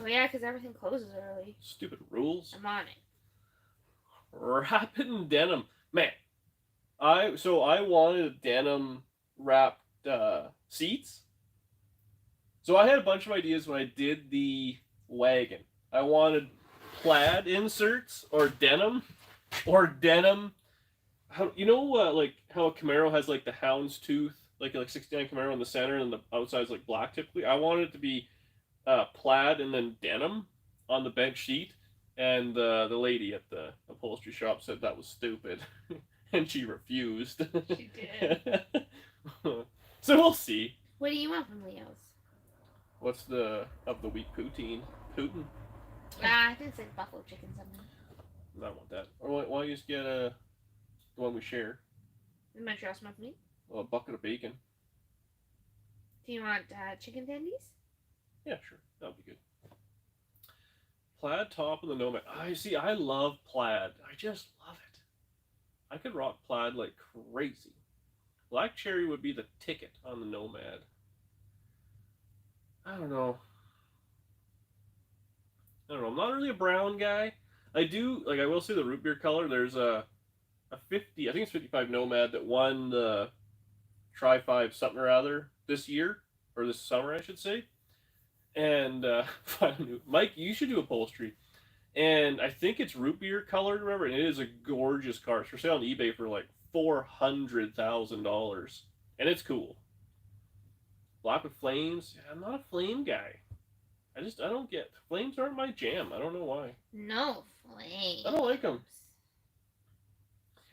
Oh yeah, because everything closes early. Stupid rules. I'm on it. Wrap it in denim, man. I wanted denim wrapped seats. So I had a bunch of ideas when I did the wagon. I wanted plaid inserts or denim. How like how a Camaro has like the houndstooth, like 69 Camaro in the center and the outside is like black typically. I wanted it to be plaid and then denim on the bench seat. And the lady at the upholstery shop said that was stupid, and she refused. She did. So we'll see. What do you want from Leo's? What's the of the week poutine? Putin? I think it's like buffalo chicken something. I don't want that. Or why don't you just get the one we share? The Montreal smoked meat. A bucket of bacon. Do you want chicken tendies? Yeah, sure. That would be good. Plaid top of the Nomad. I love plaid. I just love it. I could rock plaid like crazy. Black cherry would be the ticket on the Nomad. I don't know. I'm not really a brown guy. I will say the root beer color. There's a 50, I think it's 55 Nomad that won the Tri 5 something or other this year, or this summer, I should say. And Mike, you should do upholstery. And I think it's root beer colored, remember? And it is a gorgeous car. It's for sale on eBay for like $400,000. And it's cool. Black with flames. I'm not a flame guy. I don't get... Flames aren't my jam. I don't know why. No flames. I don't like them.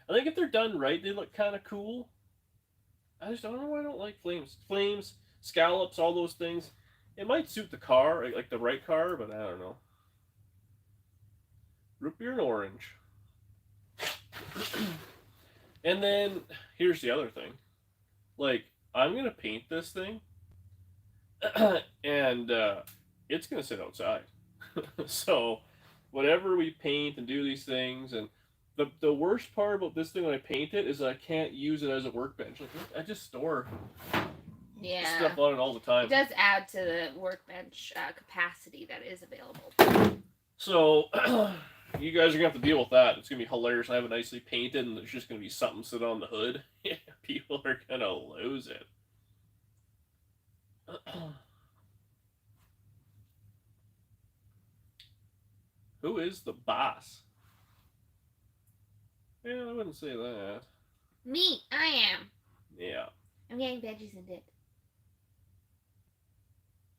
I think if they're done right, they look kind of cool. I don't know why I don't like flames. Flames, scallops, all those things. It might suit the car, like the right car, but I don't know. Root beer and orange. And then, here's the other thing. Like, I'm going to paint this thing. And it's going to sit outside. So, whatever we paint and do these things, and the worst part about this thing when I paint it is that I can't use it as a workbench. Like, I just store stuff on it all the time. It does add to the workbench capacity that is available. So, you guys are going to have to deal with that. It's going to be hilarious. I have it nicely painted, and there's just going to be something sitting on the hood. People are going to lose it. Who is the boss? Yeah, I wouldn't say that. Me, I am. Yeah. I'm getting veggies and dip.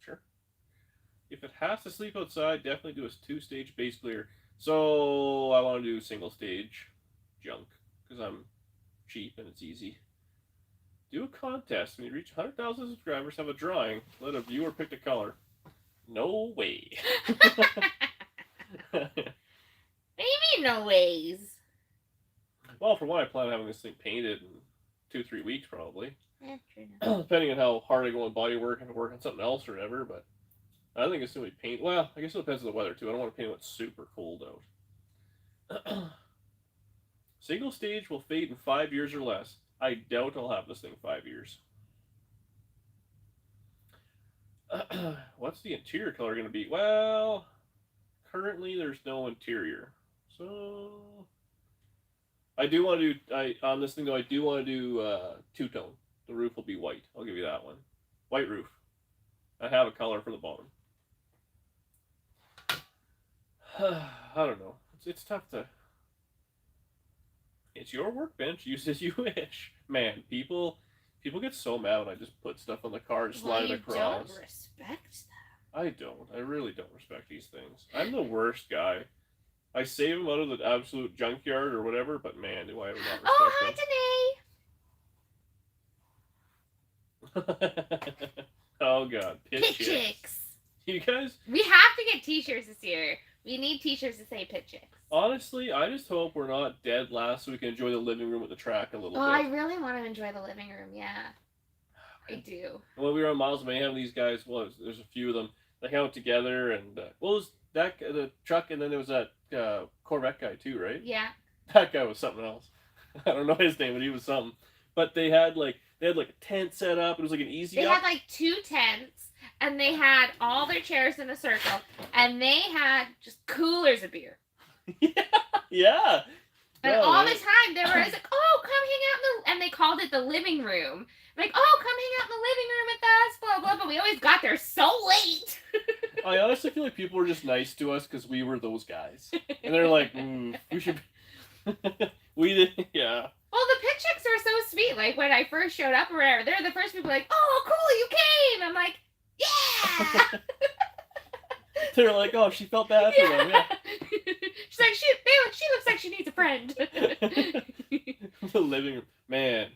Sure. If it has to sleep outside, definitely do a 2-stage base clear. So I want to do single stage junk because I'm cheap and it's easy. Do a contest. When you reach 100,000 subscribers, have a drawing. Let a viewer pick the color. No way. What do you mean, no ways? Well, for one, I plan on having this thing painted in 2-3 weeks, probably. Yeah, true enough. Depending on how hard I go on body work, I have to work on something else or whatever, but I think it's going to be paint. Well, I guess it depends on the weather, too. I don't want to paint when it's super cold out. Single stage will fade in 5 years or less. I doubt I'll have this thing 5 years. What's the interior color going to be? Well, currently there's no interior. So I do want to do, on this thing though, I do want to do two-tone. The roof will be white. I'll give you that one. White roof. I have a color for the bottom. I don't know. It's tough to... It's your workbench. Use as you wish. Man, people get so mad when I just put stuff on the car and slide it across. You don't respect that. I don't. I really don't respect these things. I'm the worst guy. I save them out of the absolute junkyard or whatever, but man, do I ever not respect them. Oh god, Pit Chicks. You guys... We have to get t-shirts this year. We need t-shirts to say Pit Chicks. Honestly, I just hope we're not dead last so we can enjoy the living room with the track a little bit. I really want to enjoy the living room, yeah. I do. When we were on Miles of Mayhem, these guys, there's a few of them, they hang out together, and, the truck, and then there was that Corvette guy too, right? Yeah. That guy was something else. I don't know his name, but he was something. But they had like a tent set up. It was like an easy. They had like 2 tents, and they had all their chairs in a circle, and they had just coolers of beer. Yeah. And all the time they were like, "Oh, come hang out in the," and they called it the living room. Like, "Oh, come hang out in the living room with us," blah blah. But we always got there so late. I honestly feel like people were just nice to us because we were those guys, and they're like, "We should." We did, yeah. Well, the pit chicks are so sweet. Like when I first showed up or whatever, they're the first people like, "Oh, cool, you came." I'm like, "Yeah." They're like, "Oh, she felt bad for them." Yeah. She's like, she looks like she needs a friend. The living room, man.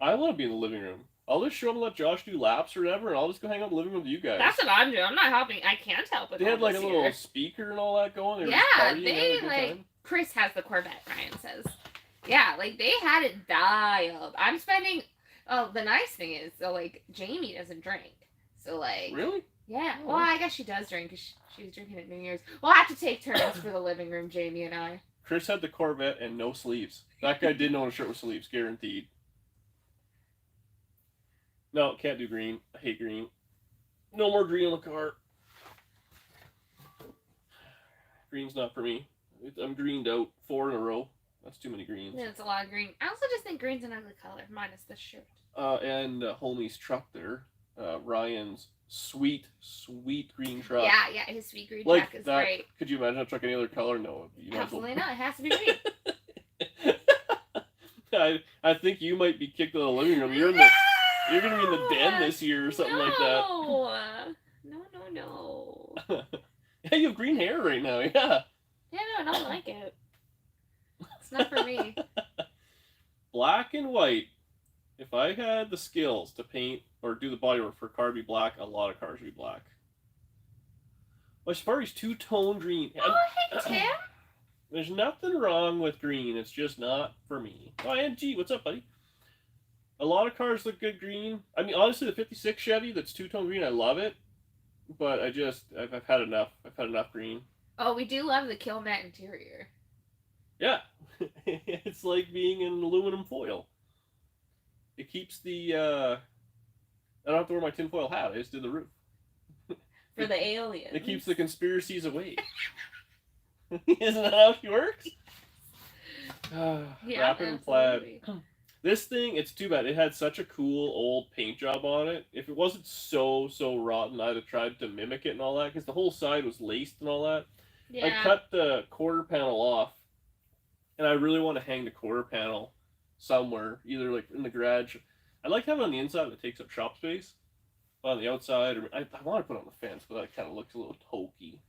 I want to be in the living room. I'll just show up and let Josh do laps or whatever, and I'll just go hang out in the living room with you guys. That's what I'm doing. I'm not helping. I can't help it. They had like a little speaker and all that going. Yeah, they like. Time. Chris has the Corvette. Ryan says, yeah, like they had it dialed. I'm spending. Oh, the nice thing is, so like Jamie doesn't drink, so like. Really? Yeah. Well, I guess she does drink because she was drinking at New Year's. We'll have to take turns for the living room, Jamie and I. Chris had the Corvette and no sleeves. That guy didn't own a shirt with sleeves, guaranteed. No, can't do green. I hate green. No more green on the car. Green's not for me. I'm greened out 4 in a row. That's too many greens. Yeah, it's a lot of green. I also just think green's an ugly color, minus the shirt. And homie's truck there. Ryan's sweet green truck. Yeah, his sweet green truck is great. Could you imagine a truck any other color? No. Absolutely not. It has to be green. I think you might be kicked out of the living room. You're gonna be in the den this year or something like that. No. Yeah, you have green hair right now. Yeah. Yeah, no, I don't like it. It's not for me. Black and white. If I had the skills to paint or do the bodywork for a car to be black, a lot of cars would be black. Well, as far as two-tone green. Oh, hey, Tim. There's nothing wrong with green. It's just not for me. Oh, and G, what's up, buddy? A lot of cars look good green. I mean, honestly, the 56 Chevy that's two-tone green, I love it. But I've had enough. I've had enough green. Oh, we do love the kill matte interior. Yeah. It's like being in aluminum foil. It keeps the, I don't have to wear my tinfoil hat. I just did the roof. For the aliens. It keeps the conspiracies away. Isn't that how it works? Yeah, wrapping and plaid. This thing, it's too bad. It had such a cool old paint job on it. If it wasn't so rotten, I'd have tried to mimic it and all that, because the whole side was laced and all that. Yeah. I cut the quarter panel off, and I really want to hang the quarter panel somewhere, either like in the garage. I like having it on the inside that takes up shop space. But on the outside, or I want to put it on the fence, but that kind of looks a little hokey.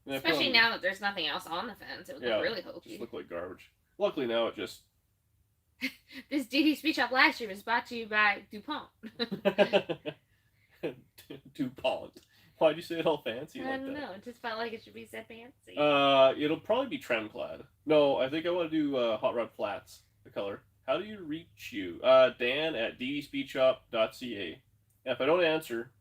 Especially now that there's nothing else on the fence, it would look really hokey. Just look like garbage. Luckily now it just... This DD Speech Up live stream is brought to you by DuPont. DuPont. Why'd you say it all fancy like that? I don't know. It just felt like it should be said fancy. It'll probably be trem clad. No, I think I want to do hot rod flats, the color. How do you reach you? Dan at ddspeechshop.ca. And if I don't answer,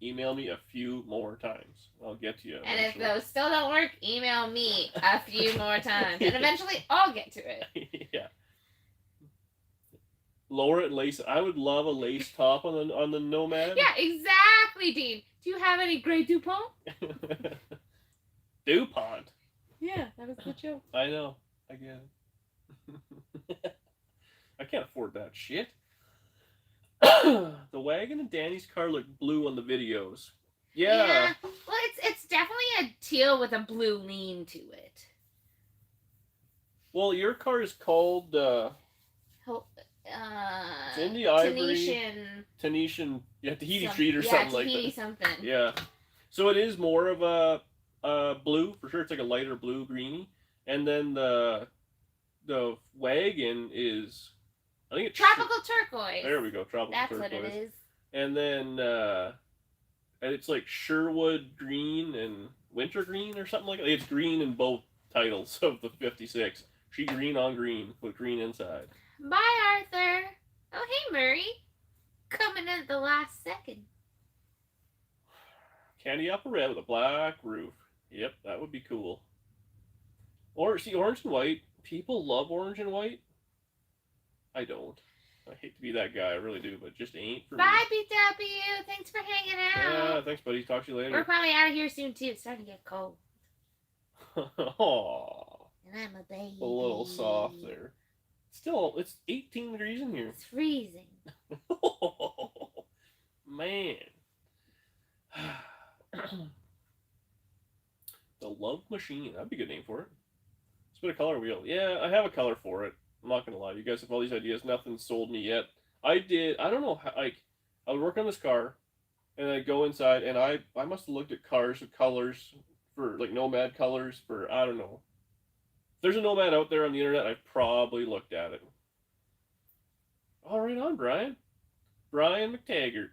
email me a few more times. I'll get to you. And if those still don't work, email me a few more times. And eventually I'll get to it. Yeah. Lower it and lace it. I would love a lace top on the Nomad. Yeah, exactly, Dean. Do you have any gray DuPont? DuPont? Yeah, that was the joke. I know. I get it. I can't afford that shit. The wagon and Danny's car look blue on the videos. Yeah. Well, it's definitely a teal with a blue lean to it. Well, your car is called Cindy Ivory. Tahitian. Yeah, Tahiti Street or something like that. Tahiti something. Yeah. So it is more of a blue for sure. It's like a lighter blue greeny, and then the wagon is, I think it's tropical turquoise. There we go, tropical turquoise. That's what it is. And then and it's like Sherwood green and winter green or something like that. It's green in both titles of the 56. She green on green with green inside. Bye, Arthur. Oh, hey, Murray. Coming in at the last second. Candy apple red with a black roof. Yep, that would be cool. Or see, orange and white. People love orange and white. I don't. I hate to be that guy, I really do, but it just ain't for me. Bye, BW. Thanks for hanging out. Yeah, thanks, buddy. Talk to you later. We're probably out of here soon too. It's starting to get cold. Aww. And I'm a baby. A little soft there. Still, it's 18 degrees in here. It's freezing. Man. The Love Machine. That'd be a good name for it. Spit a color wheel. Yeah, I have a color for it. I'm not gonna lie. You guys have all these ideas. Nothing's sold me yet. I don't know how, like, I would work on this car, and I'd go inside, and I must have looked at cars with colors for, like, Nomad colors for, I don't know. If there's a Nomad out there on the internet, I've probably looked at it. All right on, Brian. Brian McTaggart.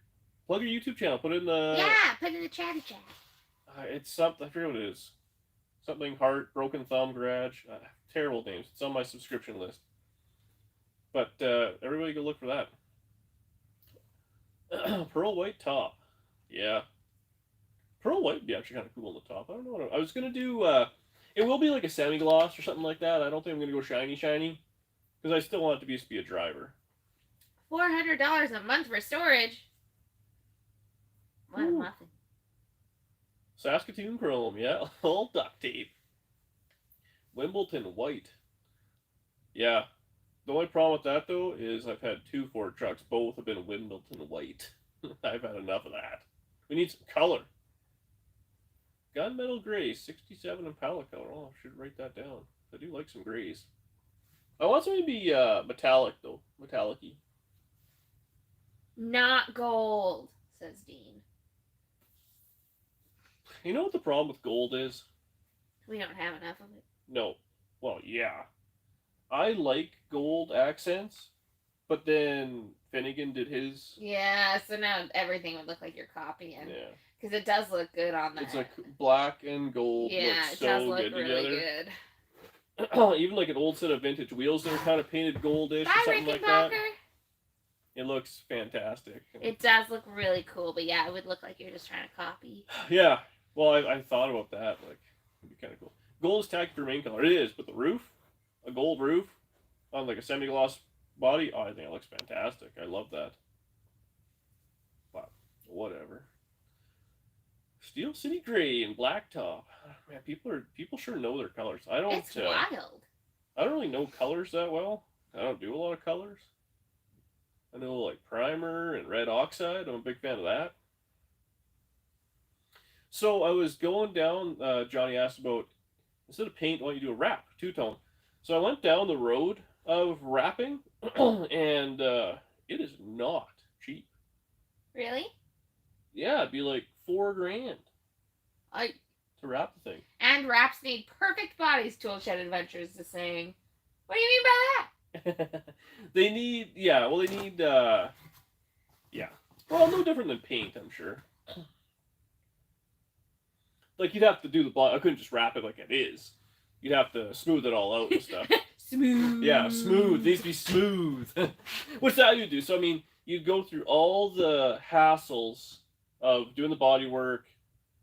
Plug your YouTube channel. Put it in the... Yeah, put it in the chatty chat. It's something, I forget what it is. Something Heart, Broken Thumb Garage. Terrible names. It's on my subscription list. But everybody go look for that. Pearl white top. Yeah. Pearl white would be actually kind of cool on the top. I don't know what I was going to do. It will be like a semi-gloss or something like that. I don't think I'm going to go shiny. Because I still want it to be a driver. $400 a month for storage. What a muffin. Saskatoon chrome, yeah. All duct tape. Wimbledon white. Yeah. The only problem with that, though, is I've had 2 Ford trucks. Both have been Wimbledon white. I've had enough of that. We need some color. Gunmetal gray, 67 Impala color. Oh, I should write that down. I do like some grays. I want something to be metallic, though. Metallic-y. Not gold, says Dean. You know what the problem with gold is? We don't have enough of it. No. Well, yeah. I like gold accents, but then Finnegan did his. Yeah, so now everything would look like you're copying. Yeah. Because it does look good on that. It's like black and gold. Yeah, look it so does look good really together. Even like an old set of vintage wheels that are kind of painted goldish or something like that. It looks fantastic. It does look really cool, but yeah, it would look like you're just trying to copy. Yeah. Well, I thought about that. Like, it'd be kind of cool. Gold is tacky for main color. It is, but the roof, a gold roof on like a semi-gloss body, oh, I think it looks fantastic. I love that. But whatever. Steel City Gray and black top. Man, people sure know their colors. I don't. It's wild. I don't really know colors that well. I don't do a lot of colors. I know like primer and red oxide. I'm a big fan of that. So I was going down. Johnny asked about, instead of paint, why don't you do a wrap, 2-tone? So I went down the road of wrapping, and it is not cheap. Really? Yeah, it'd be like $4,000 to wrap the thing. And wraps need perfect bodies. Tool Shed Adventures is saying. What do you mean by that? They need, yeah. Well, they need, yeah. Well, no different than paint, I'm sure. Like, you'd have to do the body. I couldn't just wrap it like it is. You'd have to smooth it all out and stuff. Smooth. Yeah, smooth. It needs to be smooth. What's that you do? So, I mean, you'd go through all the hassles of doing the body work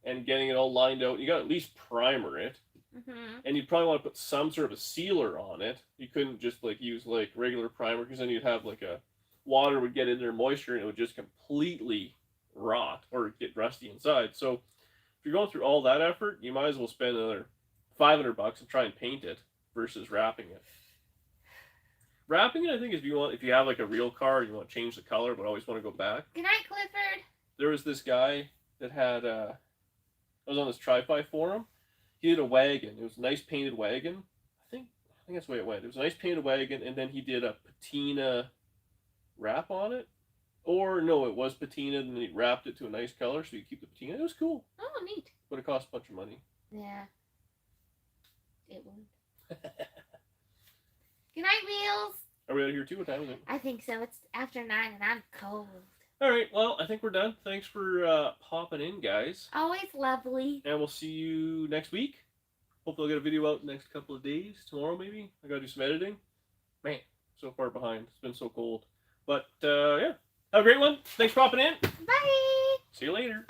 and getting it all lined out. You got to at least primer it. Mm-hmm. And you'd probably want to put some sort of a sealer on it. You couldn't just, like, use, like, regular primer, because then you'd have, like, water would get in there, moisture, and it would just completely rot or get rusty inside. So if you're going through all that effort, you might as well spend another $500 and try and paint it versus wrapping it. Wrapping it, I think, is if you have like a real car and you want to change the color but always want to go back. Good night, Clifford. There was this guy that had I was on this Tri-Fi forum. He did a wagon. It was a nice painted wagon. I think that's the way it went. It was a nice painted wagon, and then he did a patina wrap on it. Or no, it was patina, and then he wrapped it to a nice color so you keep the patina. It was cool. Oh, neat. But it cost a bunch of money. Yeah. It would. Good night, Wheels. Are we out of here too? What time is it? I think so. It's after 9 and I'm cold. All right. Well, I think we're done. Thanks for popping in, guys. Always lovely. And we'll see you next week. Hopefully I'll get a video out in the next couple of days. Tomorrow, maybe. I got to do some editing. Man, so far behind. It's been so cold. But, yeah. Have a great one. Thanks for popping in. Bye. See you later.